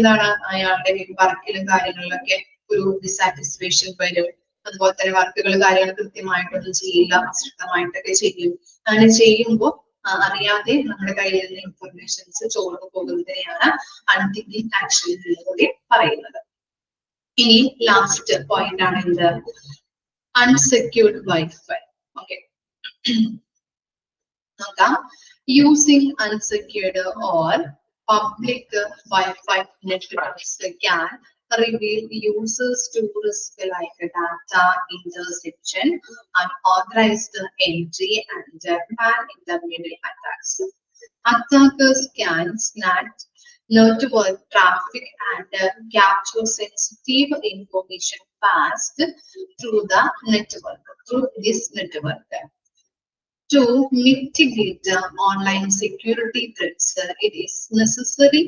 അയാളുടെ വർക്കിലും കാര്യങ്ങളിലൊക്കെ ഒരു ഡിസാറ്റിസ്ഫാക്ഷൻ വരും. അതുപോലെ തന്നെ വർക്കുകൾ കാര്യങ്ങൾ കൃത്യമായിട്ടൊന്നും ചെയ്യില്ല, അശ്രദ്ധമായിട്ടൊക്കെ ചെയ്യും. അങ്ങനെ ചെയ്യുമ്പോൾ അറിയാതെ നമ്മുടെ കയ്യിൽ നിന്ന് ഇൻഫർമേഷൻസ് ചോർന്നു പോകുന്നതിനെയാണ് അൺതിങ്കിങ് ആക്ഷൻ എന്നുകൂടി പറയുന്നത്. ഇനി ലാസ്റ്റ് പോയിന്റ് ആണ് എന്ത്? Unsecured wifi. ഓക്കെ, നോക്കാം. Using unsecured or public Wi-Fi networks can reveal users to risk like data interception, unauthorized entry, and man-in-the-middle attacks. Attackers can snatch network traffic and capture sensitive information passed through the network, through this network. To mitigate online security threats, it is necessary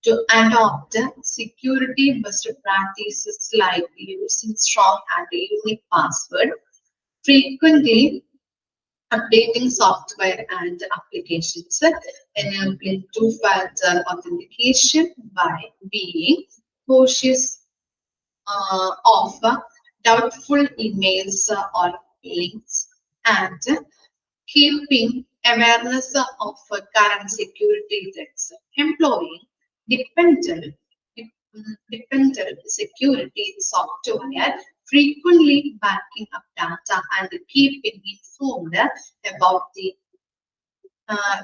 to adopt security best practices like using strong and unique password, frequently updating software and applications, enabling two-factor authentication by being cautious of doubtful emails or links, and keeping awareness of current security threats, employing dependent, dependent security software, frequently backing up data and keeping informed about the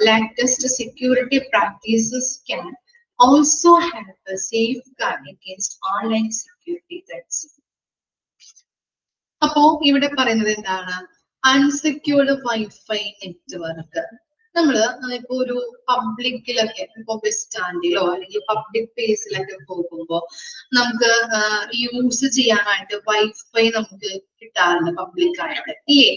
latest security practices can also help safeguard against online security threats. അപ്പോ ഇവിടെ പറയുന്നത് എന്താണ്? Unsecured wifi network. നമ്മള് ഇപ്പൊ ഒരു പബ്ലിക്കിലൊക്കെ, ഇപ്പൊ bus സ്റ്റാൻഡിലോ അല്ലെങ്കിൽ public പ്ലേസിലൊക്കെ പോകുമ്പോ നമുക്ക് യൂസ് ചെയ്യാനായിട്ട് വൈഫൈ നമുക്ക് കിട്ടാറുണ്ട് പബ്ലിക് ആയിട്ട്, ഇല്ലേ?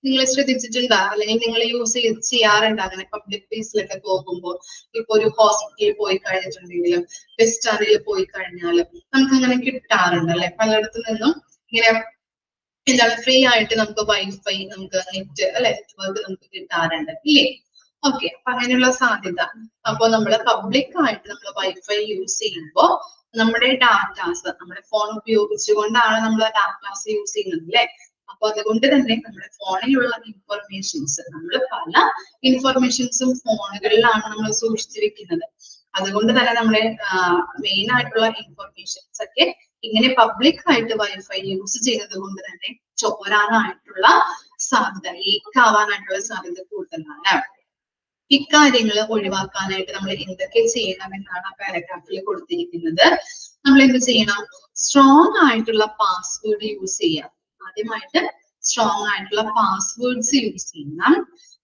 നിങ്ങൾ ശ്രദ്ധിച്ചിട്ടുണ്ടോ? അല്ലെങ്കിൽ നിങ്ങൾ യൂസ് ചെയ്യാറുണ്ടോ അങ്ങനെ പബ്ലിക് പ്ലേസിലൊക്കെ പോകുമ്പോൾ? ഇപ്പൊ ഒരു ഹോസ്പിറ്റലിൽ പോയി കഴിഞ്ഞിട്ടുണ്ടെങ്കിലും ബസ് സ്റ്റാൻഡിൽ പോയി കഴിഞ്ഞാലും നമുക്ക് അങ്ങനെ കിട്ടാറുണ്ട് അല്ലെ? പലയിടത്തു നിന്നും ഇങ്ങനെ എന്താണ് ഫ്രീ ആയിട്ട് നമുക്ക് വൈഫൈ, നമുക്ക് നെറ്റ് അല്ലെ, നെറ്റ്വർക്ക് നമുക്ക് കിട്ടാറുണ്ട്, ഇല്ലേ? ഓക്കെ, അപ്പൊ അങ്ങനെയുള്ള സാധ്യത. അപ്പൊ നമ്മള് പബ്ലിക് ആയിട്ട് നമ്മൾ വൈഫൈ യൂസ് ചെയ്യുമ്പോൾ നമ്മുടെ ഡാറ്റാസ്, നമ്മുടെ ഫോൺ ഉപയോഗിച്ചുകൊണ്ടാണ് നമ്മൾ ഡാറ്റാസ് യൂസ് ചെയ്യുന്നത്, അല്ലെ? അപ്പൊ അതുകൊണ്ട് തന്നെ നമ്മുടെ ഫോണിലുള്ള ഇൻഫർമേഷൻസ്, നമ്മൾ പല ഇൻഫർമേഷൻസും ഫോണുകളിലാണ് നമ്മൾ സൂക്ഷിച്ചു വെക്കുന്നത്. അതുകൊണ്ട് തന്നെ നമ്മുടെ മെയിൻ ആയിട്ടുള്ള ഇൻഫർമേഷൻസ് ഒക്കെ ഇങ്ങനെ പബ്ലിക് ആയിട്ട് വൈഫൈ യൂസ് ചെയ്യുന്നത് കൊണ്ട് തന്നെ ചോരാനായിട്ടുള്ള സാധ്യത, ലീക്ക് ആവാനായിട്ടുള്ള സാധ്യത കൂടുതലാണ്. ഇക്കാര്യങ്ങൾ ഒഴിവാക്കാനായിട്ട് നമ്മൾ എന്തൊക്കെ ചെയ്യണം എന്നാണ് ആ പാരഗ്രാഫിൽ കൊടുത്തിരിക്കുന്നത്. നമ്മൾ എന്ത് ചെയ്യണം? സ്ട്രോങ് ആയിട്ടുള്ള പാസ്വേഡ് യൂസ് ചെയ്യാം. ആദ്യമായിട്ട് സ്ട്രോങ് ആയിട്ടുള്ള പാസ്വേഡ്സ് യൂസ് ചെയ്യണം.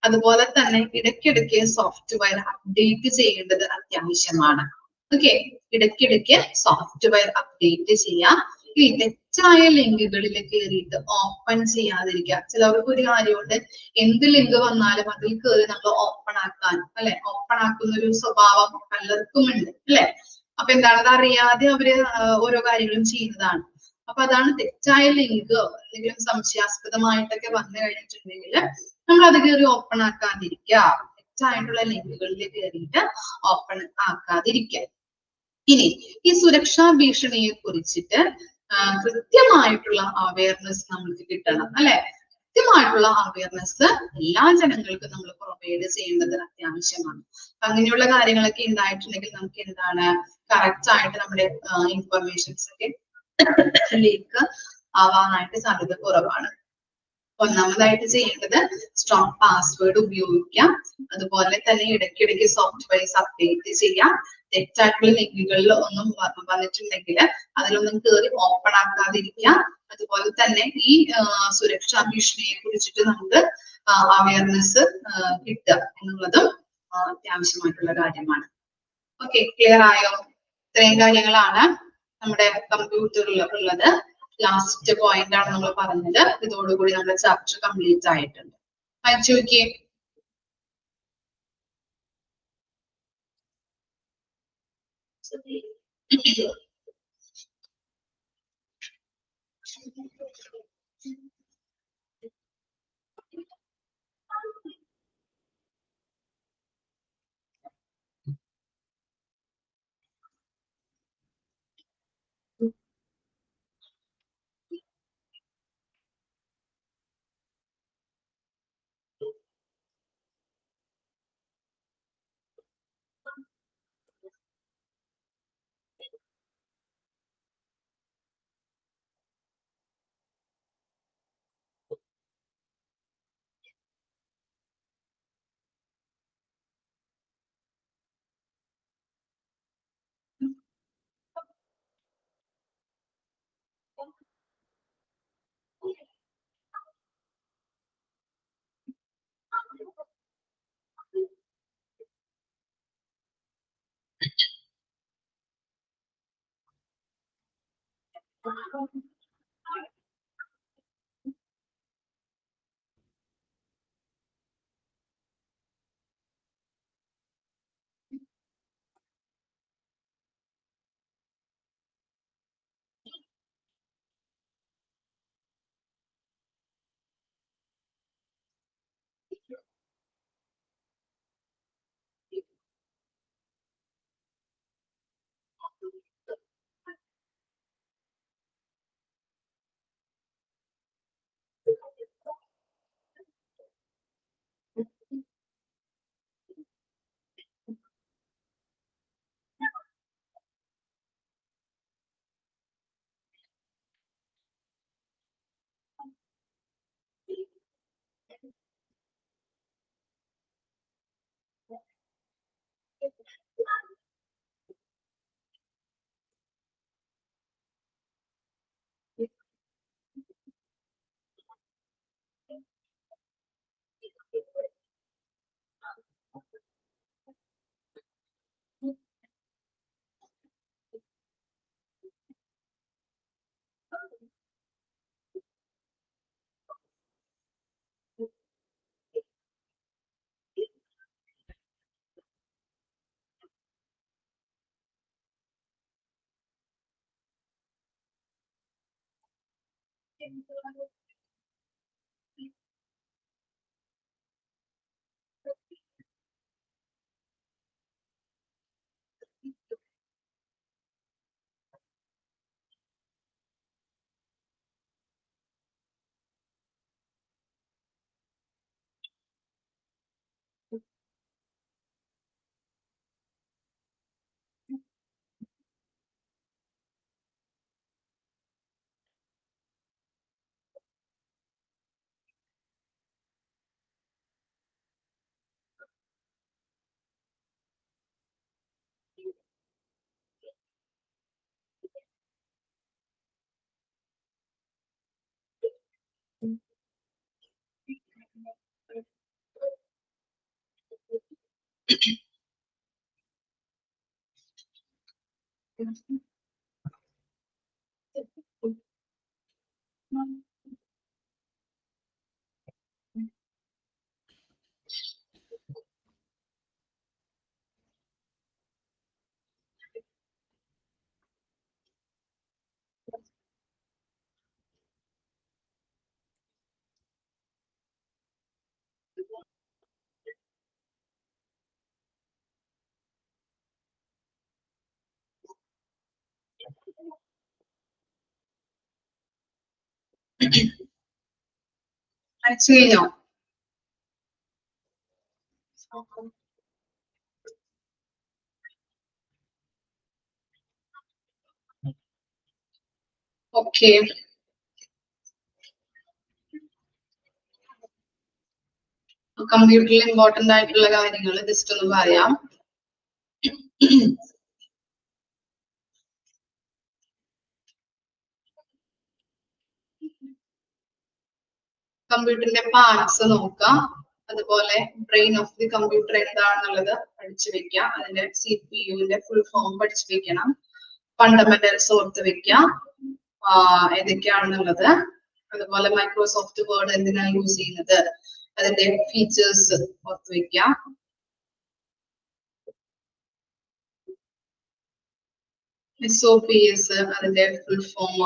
അതുപോലെ തന്നെ ഇടയ്ക്കിടയ്ക്ക് സോഫ്റ്റ്വെയർ അപ്ഡേറ്റ് ചെയ്യേണ്ടത് അത്യാവശ്യമാണ്. ഓക്കെ, ഇടയ്ക്കിടയ്ക്ക് സോഫ്റ്റ്വെയർ അപ്ഡേറ്റ് ചെയ്യാം. ഈ തെറ്റായ ലിങ്കുകളിൽ കയറിയിട്ട് ഓപ്പൺ ചെയ്യാതിരിക്കുക. ചിലവർക്ക് ഒരു കാര്യമുണ്ട്, എന്ത് ലിങ്ക് വന്നാലും അതിൽ കയറി നമ്മൾ ഓപ്പൺ ആക്കാൻ, അല്ലെ? ഓപ്പൺ ആക്കുന്ന ഒരു സ്വഭാവം പലർക്കും ഉണ്ട്, അല്ലെ? അപ്പൊ എന്താണ്, അത് അറിയാതെ അവര് ഓരോ കാര്യങ്ങളും ചെയ്യുന്നതാണ്. അപ്പൊ അതാണ് തെറ്റായ ലിങ്ക് എന്തെങ്കിലും സംശയാസ്പദമായിട്ടൊക്കെ വന്നു കഴിഞ്ഞിട്ടുണ്ടെങ്കിൽ നമ്മൾ അത് കയറി ഓപ്പൺ ആക്കാതിരിക്കുക. തെറ്റായിട്ടുള്ള ലിങ്കുകളിൽ കയറിയിട്ട് ഓപ്പൺ ആക്കാതിരിക്കുക. ഇനി ഈ സുരക്ഷാ ഭീഷണിയെ കുറിച്ചിട്ട് കൃത്യമായിട്ടുള്ള അവയർനെസ് നമുക്ക് കിട്ടണം, അല്ലെ? കൃത്യമായിട്ടുള്ള അവയർനെസ് എല്ലാ ജനങ്ങൾക്കും നമ്മൾ പ്രൊവൈഡ് ചെയ്യേണ്ടത് അത്യാവശ്യമാണ്. അങ്ങനെയുള്ള കാര്യങ്ങളൊക്കെ ഉണ്ടായിട്ടുണ്ടെങ്കിൽ നമുക്ക് എന്താണ്, കറക്റ്റ് ആയിട്ട് നമ്മുടെ ഇൻഫർമേഷൻസ് ഒക്കെ ലീക്ക് ആവാനായിട്ട് സാധ്യത കുറവാണ്. ഒന്നാമതായിട്ട് ചെയ്യേണ്ടത് സ്ട്രോങ് പാസ്വേഡ് ഉപയോഗിക്കാം. അതുപോലെ തന്നെ ഇടയ്ക്കിടയ്ക്ക് സോഫ്റ്റ്വെയർസ് അപ്ഡേറ്റ് ചെയ്യാം. തെറ്റായിട്ടുള്ള ലിങ്കുകളിൽ ഒന്നും വന്നിട്ടുണ്ടെങ്കിൽ അതിലൊന്നും കയറി ഓപ്പൺ ആക്കാതിരിക്കാം. അതുപോലെ തന്നെ ഈ സുരക്ഷാ ഭീഷണിയെ കുറിച്ചിട്ട് നമുക്ക് അവയർനെസ് കിട്ടുക എന്നുള്ളതും അത്യാവശ്യമായിട്ടുള്ള കാര്യമാണ്. ഓക്കെ, ക്ലിയർ ആയോ? ഇത്രയും കാര്യങ്ങളാണ് നമ്മുടെ കമ്പ്യൂട്ടറിൽ ഉള്ളത്. ലാസ്റ്റ് പോയിന്റ് ആണ് നമ്മൾ പറഞ്ഞത്. ഇതോടുകൂടി നമ്മുടെ ചാപ്റ്റർ കംപ്ലീറ്റ് ആയിട്ടുണ്ട്. വായിച്ചു നോക്കിയേ. അയച്ചു കഴിഞ്ഞോ? ഓക്കെ, കമ്പ്യൂട്ടറിൽ ഇമ്പോർട്ടന്റ് ആയിട്ടുള്ള കാര്യങ്ങൾ ജസ്റ്റ് ഒന്ന് പറയാം. കമ്പ്യൂട്ടറിന്റെ പാർട്സ് നോക്കാം, അതുപോലെ ബ്രെയിൻ ഓഫ് ദി കമ്പ്യൂട്ടർ എന്താണെന്നുള്ളത് പഠിച്ചു വെക്കാം, അതിന്റെ CPU-ന്റെ ഫുൾ ഫോം പഠിച്ചു വെക്കണം, ഫണ്ടമെന്റൽസ് ഓർത്ത് വെക്കാം ഏതൊക്കെയാണെന്നുള്ളത്, അതുപോലെ മൈക്രോസോഫ്റ്റ് വേർഡ് എന്തിനാണ് യൂസ് ചെയ്യുന്നത് അതിന്റെ ഫീച്ചേഴ്സ് ഓർത്ത് വെക്കാം. SOPs അതിന്റെ ഫുൾ ഫോം,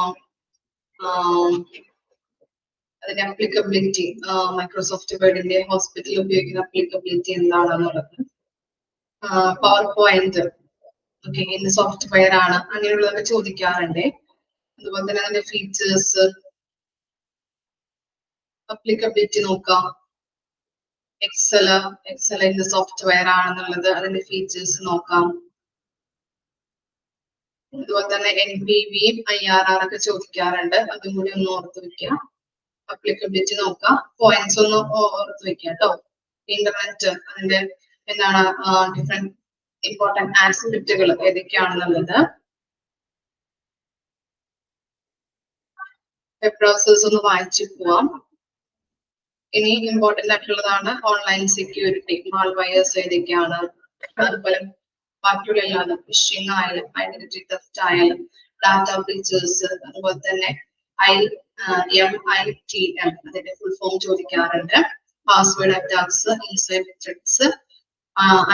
അതിന്റെ അപ്ലിക്കബിലിറ്റി, മൈക്രോസോഫ്റ്റ് വേർഡിന്റെ ഹോസ്പിറ്റലിൽ ഉപയോഗിക്കുന്ന അപ്ലിക്കബിലിറ്റി എന്താണെന്നുള്ളത്, പവർ പോയിന്റ് ഓക്കെ എന്ത് സോഫ്റ്റ്വെയർ ആണ് അങ്ങനെയുള്ളതൊക്കെ ചോദിക്കാറുണ്ട്. അതുപോലെ തന്നെ അതിന്റെ ഫീച്ചേഴ്സ്, അപ്ലിക്കബിലിറ്റി നോക്കാം, എക്സൽ എന്ത് സോഫ്റ്റ്വെയർ ആണെന്നുള്ളത് അതിന്റെ ഫീച്ചേഴ്സ് നോക്കാം. അതുപോലെ തന്നെ NPV IRR ഒക്കെ ചോദിക്കാറുണ്ട്, അതും കൂടി ഒന്ന് ഓർത്ത് വെക്കാം. അപ്ലിക്കബിലിറ്റി നോക്കാം, പോയിന്റ്സ് ഒന്ന് ഓർത്ത് വെക്കാം കേട്ടോ. ഇന്റർനെറ്റ് അതിന്റെ എന്താണ് ഡിഫറെന്റ് ഇമ്പോർട്ടന്റ് ആസ്പെക്റ്റുകൾ ഏതൊക്കെയാണെന്നുള്ളത്, വെബ് ബ്രൗസേഴ്സ് ഒന്ന് വായിച്ചു പോവാം. ഇനി ഇമ്പോർട്ടന്റ് ആയിട്ടുള്ളതാണ് ഓൺലൈൻ സെക്യൂരിറ്റി, മാൾവെയർസ് ഏതൊക്കെയാണ്, അതുപോലെ ബാക്കിയുള്ള എല്ലാതും ഫിഷിംഗ് ആയാലും ഐഡന്റിറ്റി തെഫ്റ്റ് ആയാലും ഡാറ്റ ബ്രീച്ചേഴ്സ്, അതുപോലെ തന്നെ IMITM അതിന്റെ ഫുൾ ഫോം ചോദിക്കാറുണ്ട്. Password attacks, inside threats,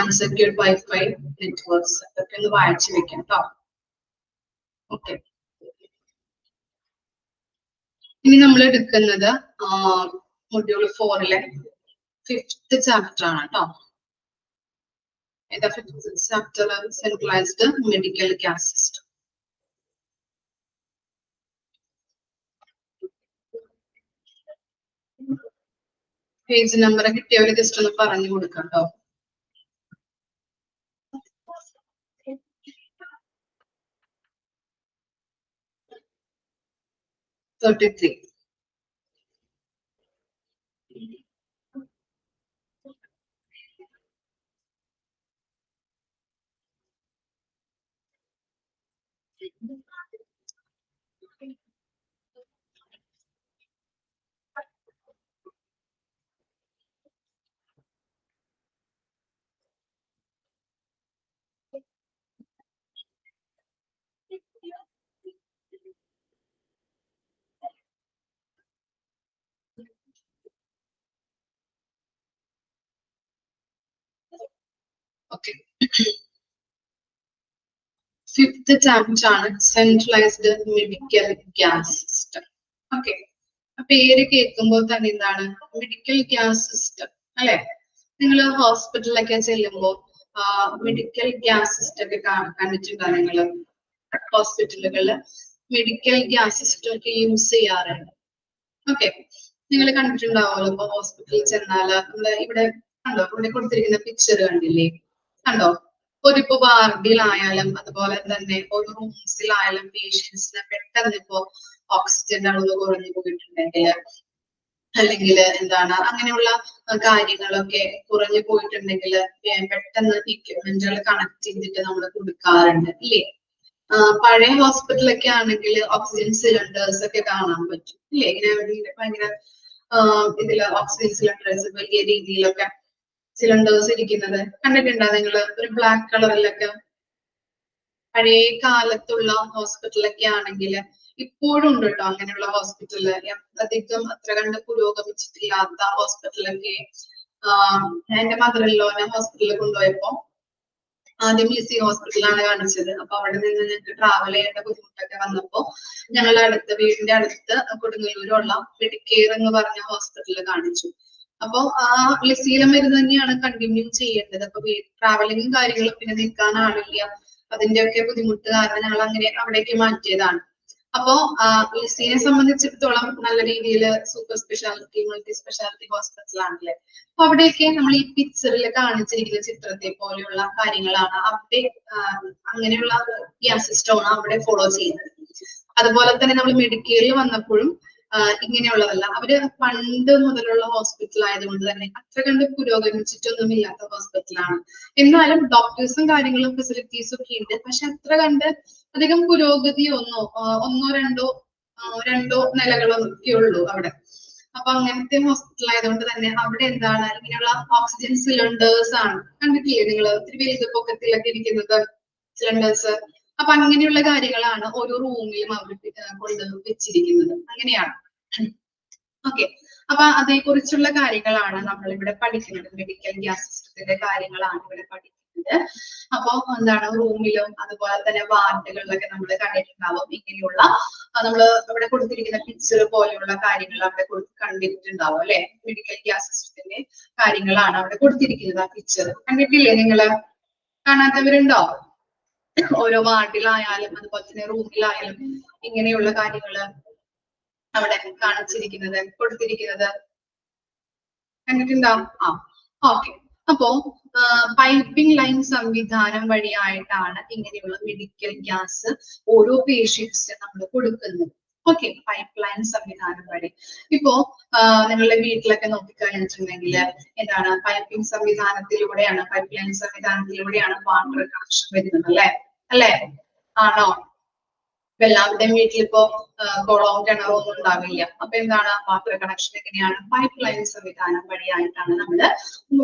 unsecured wifi networks, ഇതൊക്കെ ഒന്ന് വായിച്ചു വെക്കാം കേട്ടോ. ഓക്കെ, ഇനി നമ്മൾ എടുക്കുന്നത് മൊഡ്യൂൾ 4-ലെ 5th ചാപ്റ്റർ ആണ് കേട്ടോ. ഏതാ 5th chapter? Centralised medical gas system. Page number കിട്ടിയവര് ജസ്റ്റ് ഒന്ന് പറഞ്ഞു കൊടുക്കാം കേട്ടോ. 33. Okay. 5th ചാപ്റ്റർ ആണ് centralised medical gas system. Okay, പേര് കേൾക്കുമ്പോൾ തന്നെ എന്താണ് മെഡിക്കൽ ഗ്യാസ് സിസ്റ്റം അല്ലെ? നിങ്ങൾ ഹോസ്പിറ്റലിലൊക്കെ ചെല്ലുമ്പോൾ മെഡിക്കൽ ഗ്യാസ് സിസ്റ്റം ഒക്കെ കണ്ടിട്ടുണ്ടോ? നിങ്ങൾ ഹോസ്പിറ്റലുകളിൽ മെഡിക്കൽ ഗ്യാസ് സിസ്റ്റം ഒക്കെ യൂസ് ചെയ്യാറുണ്ട്. ഓക്കെ, നിങ്ങൾ കണ്ടിട്ടുണ്ടാവുമല്ലോ. ഇപ്പൊ ഹോസ്പിറ്റലിൽ ചെന്നാല് നമ്മള് ഇവിടെ കണ്ടോ, ഇവിടെ കൊടുത്തിരിക്കുന്ന പിക്ചർ കണ്ടില്ലേ? കണ്ടോ, ഒരിപ്പോ വാർഡിലായാലും അതുപോലെ തന്നെ ഒരു റൂംസിലായാലും പേഷ്യൻസിന് പെട്ടെന്ന് ഇപ്പോ ഓക്സിജന്റെ അളവ് കുറഞ്ഞു പോയിട്ടുണ്ടെങ്കിൽ, അല്ലെങ്കിൽ എന്താണ് അങ്ങനെയുള്ള കാര്യങ്ങളൊക്കെ കുറഞ്ഞു പോയിട്ടുണ്ടെങ്കിൽ പെട്ടെന്ന് ഇക്വിപ്മെന്റുകൾ കണക്ട് ചെയ്തിട്ട് നമ്മൾ കൊടുക്കാറുണ്ട് ഇല്ലേ? പഴയ ഹോസ്പിറ്റലൊക്കെ ആണെങ്കിൽ ഓക്സിജൻ സിലിണ്ടേഴ്സ് ഒക്കെ കാണാൻ പറ്റും ഇല്ലേ? ഇങ്ങനെ ഭയങ്കര ഇതില് ഓക്സിജൻ സിലിണ്ടേഴ്സ് വലിയ രീതിയിലൊക്കെ സിലിണ്ടേഴ്സ് ഇരിക്കുന്നത് കണ്ടിട്ടുണ്ടോ നിങ്ങള്? ഒരു ബ്ലാക്ക് കളറിലൊക്കെ. പഴയ കാലത്തുള്ള ഹോസ്പിറ്റലൊക്കെ ആണെങ്കിൽ ഇപ്പോഴും ഉണ്ട് കേട്ടോ അങ്ങനെയുള്ള ഹോസ്പിറ്റല്. അധികം അത്ര കണ്ട് പുരോഗമിച്ചിട്ടില്ലാത്ത ഹോസ്പിറ്റലൊക്കെ. എന്റെ മദറിലോനെ ഹോസ്പിറ്റലിൽ കൊണ്ടുപോയപ്പോ ആദ്യം BC ഹോസ്പിറ്റലാണ് കാണിച്ചത്. അപ്പൊ അവിടെ നിന്ന് ഞങ്ങൾക്ക് ട്രാവൽ ചെയ്യേണ്ട ബുദ്ധിമുട്ടൊക്കെ വന്നപ്പോ ഞങ്ങളുടെ വീടിന്റെ അടുത്ത് കൊടുങ്ങല്ലൂരുള്ള മെഡിക്കെയർ എന്ന് പറഞ്ഞ ഹോസ്പിറ്റലിൽ കാണിച്ചു. അപ്പൊ ആ ലിസിയിലെ മരുന്ന് തന്നെയാണ് കണ്ടിന്യൂ ചെയ്യേണ്ടത്. അപ്പൊ ട്രാവലിങ്ങും കാര്യങ്ങളും പിന്നെ നിൽക്കാൻ ആളില്ല, അതിന്റെയൊക്കെ ബുദ്ധിമുട്ട് കാരണം ഞങ്ങൾ അങ്ങനെ അവിടേക്ക് മാറ്റിയതാണ്. അപ്പോ ലിസിനെ സംബന്ധിച്ചിടത്തോളം നല്ല രീതിയിൽ super speciality multi speciality hospital ആണല്ലേ. അപ്പൊ അവിടെയൊക്കെ നമ്മൾ ഈ പിക്ചറിൽ കാണിച്ചിരിക്കുന്ന ചിത്രത്തെ പോലെയുള്ള കാര്യങ്ങളാണ് അവിടെ അങ്ങനെയുള്ള ഗ്യാസ് സിസ്റ്റമാണ് അവിടെ ഫോളോ ചെയ്യുന്നത്. അതുപോലെ തന്നെ നമ്മൾ മെഡിക്കെയറിൽ വന്നപ്പോഴും ഇങ്ങനെയുള്ളതല്ല. അവര് പണ്ട് മുതലുള്ള ഹോസ്പിറ്റൽ ആയതുകൊണ്ട് തന്നെ അത്ര കണ്ട് പുരോഗമിച്ചിട്ടൊന്നും ഇല്ലാത്ത ഹോസ്പിറ്റലാണ്. എന്നാലും ഡോക്ടേഴ്സും കാര്യങ്ങളും ഫെസിലിറ്റീസും ഒക്കെ ഉണ്ട്. പക്ഷെ അത്ര കണ്ട് അധികം ഒന്നോ രണ്ടോ നിലകളോ ഒക്കെ ഉള്ളൂ അവിടെ. അപ്പൊ അങ്ങനത്തെ ഹോസ്പിറ്റൽ ആയതുകൊണ്ട് തന്നെ അവിടെ എന്താണ് ഇങ്ങനെയുള്ള ഓക്സിജൻ സിലിണ്ടേഴ്സ് ആണ്. കണ്ടിട്ടില്ലേ നിങ്ങൾ? ഒത്തിരി വലുത് പൊക്കത്തിലൊക്കെ ഇരിക്കുന്നത് സിലിണ്ടേഴ്സ്. അപ്പൊ അങ്ങനെയുള്ള കാര്യങ്ങളാണ് ഓരോ റൂമിലും അവർ കൊണ്ട് വെച്ചിരിക്കുന്നത്. അങ്ങനെയാണ്. ഓക്കെ, അപ്പൊ അതേക്കുറിച്ചുള്ള കാര്യങ്ങളാണ് നമ്മൾ ഇവിടെ പഠിക്കുന്നത്. മെഡിക്കൽ ഗ്യാസ് സിസ്റ്റത്തിന്റെ കാര്യങ്ങളാണ് ഇവിടെ പഠിക്കുന്നത്. അപ്പൊ എന്താണ് റൂമിലും അതുപോലെ തന്നെ വാർഡുകളിലൊക്കെ നമ്മൾ കണ്ടിട്ടുണ്ടാവും ഇങ്ങനെയുള്ള നമ്മള് ഇവിടെ കൊടുത്തിരിക്കുന്ന പിക്ചർ പോലെയുള്ള കാര്യങ്ങൾ അവിടെ കണ്ടിട്ടുണ്ടാവും അല്ലെ? മെഡിക്കൽ ഗ്യാസ് സിസ്റ്റത്തിന്റെ കാര്യങ്ങളാണ് അവിടെ കൊടുത്തിരിക്കുന്നത്. ആ പിക്ചർ കണ്ടിട്ടില്ലേ നിങ്ങള്? കാണാത്തവരുണ്ടോ? ഓരോ വാർഡിലായാലും അതുപോലെ തന്നെ റൂമിലായാലും ഇങ്ങനെയുള്ള കാര്യങ്ങള് അവിടെ കാണിച്ചിരിക്കുന്നത് കൊടുത്തിരിക്കുന്നത് കണ്ടിട്ടുണ്ടാവും. ഓക്കെ, അപ്പോ പൈപ്പിംഗ് ലൈൻ സംവിധാനം വഴിയായിട്ടാണ് ഇങ്ങനെയുള്ള മെഡിക്കൽ ഗ്യാസ് ഓരോ പേഷ്യൻസിന് നമ്മൾ കൊടുക്കുന്നത്. ഓക്കെ, പൈപ്പ് ലൈൻ സംവിധാനം വഴി. ഇപ്പോ നിങ്ങളുടെ വീട്ടിലൊക്കെ നോക്കിക്കഴിഞ്ഞിട്ടുണ്ടെങ്കിൽ എന്താണ് പൈപ്പിംഗ് സംവിധാനത്തിലൂടെയാണ്, പൈപ്പ് ലൈൻ സംവിധാനത്തിലൂടെയാണ് വാട്ടർ കണക്ഷൻ വരുന്നത് അല്ലേ? ആണോ? എല്ലാവരുടെയും വീട്ടിലിപ്പോ കുളവും കിണറോ ഒന്നും ഉണ്ടാവില്ല. അപ്പൊ എന്താണ് വാട്ടർ കണക്ഷൻ എങ്ങനെയാണ്? പൈപ്പ് ലൈൻ സംവിധാനം വഴിയായിട്ടാണ് നമ്മള്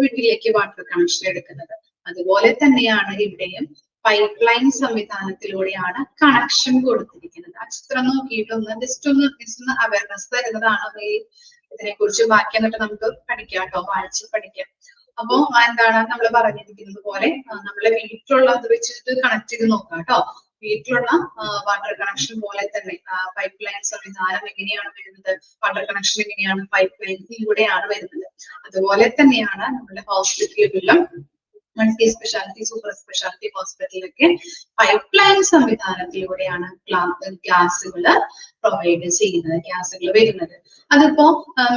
വീട്ടിലേക്ക് വാട്ടർ കണക്ഷൻ എടുക്കുന്നത്. അതുപോലെ തന്നെയാണ് ഇവിടെയും പൈപ്പ് ലൈൻ സംവിധാനത്തിലൂടെയാണ് കണക്ഷൻ കൊടുത്തിരിക്കുന്നത്. ആ ചിത്രം നോക്കിയിട്ടൊന്ന് ജസ്റ്റ് ഒന്ന് അവയർനെസ് തരുന്നതാണ് ഈ ഇതിനെ കുറിച്ച്. ബാക്കി എന്നിട്ട് നമുക്ക് പഠിക്കാം കേട്ടോ, വായിച്ച് പഠിക്കാം. അപ്പോ എന്താണ് നമ്മൾ പറഞ്ഞിരിക്കുന്നത് പോലെ നമ്മളെ വീട്ടിലുള്ള അത് വെച്ചിട്ട് കണക്ട് ചെയ്ത് നോക്കാം കേട്ടോ. വീട്ടിലുള്ള വാട്ടർ കണക്ഷൻ പോലെ തന്നെ പൈപ്പ് ലൈൻ സംവിധാനം എങ്ങനെയാണ് വരുന്നത്, വാട്ടർ കണക്ഷൻ എങ്ങനെയാണ് പൈപ്പ് ലൈനിലൂടെയാണ് വരുന്നത്, അതുപോലെ തന്നെയാണ് നമ്മുടെ ഹോസ്പിറ്റലുകളിലും മൾട്ടി സ്പെഷ്യാലിറ്റി സൂപ്പർ സ്പെഷ്യാലിറ്റി ഹോസ്പിറ്റലിലൊക്കെ പൈപ്പ് ലൈൻ സംവിധാനത്തിലൂടെയാണ് ഗ്യാസുകൾ പ്രൊവൈഡ് ചെയ്യുന്നത്, ഗ്യാസുകൾ വരുന്നത്. അതിപ്പോ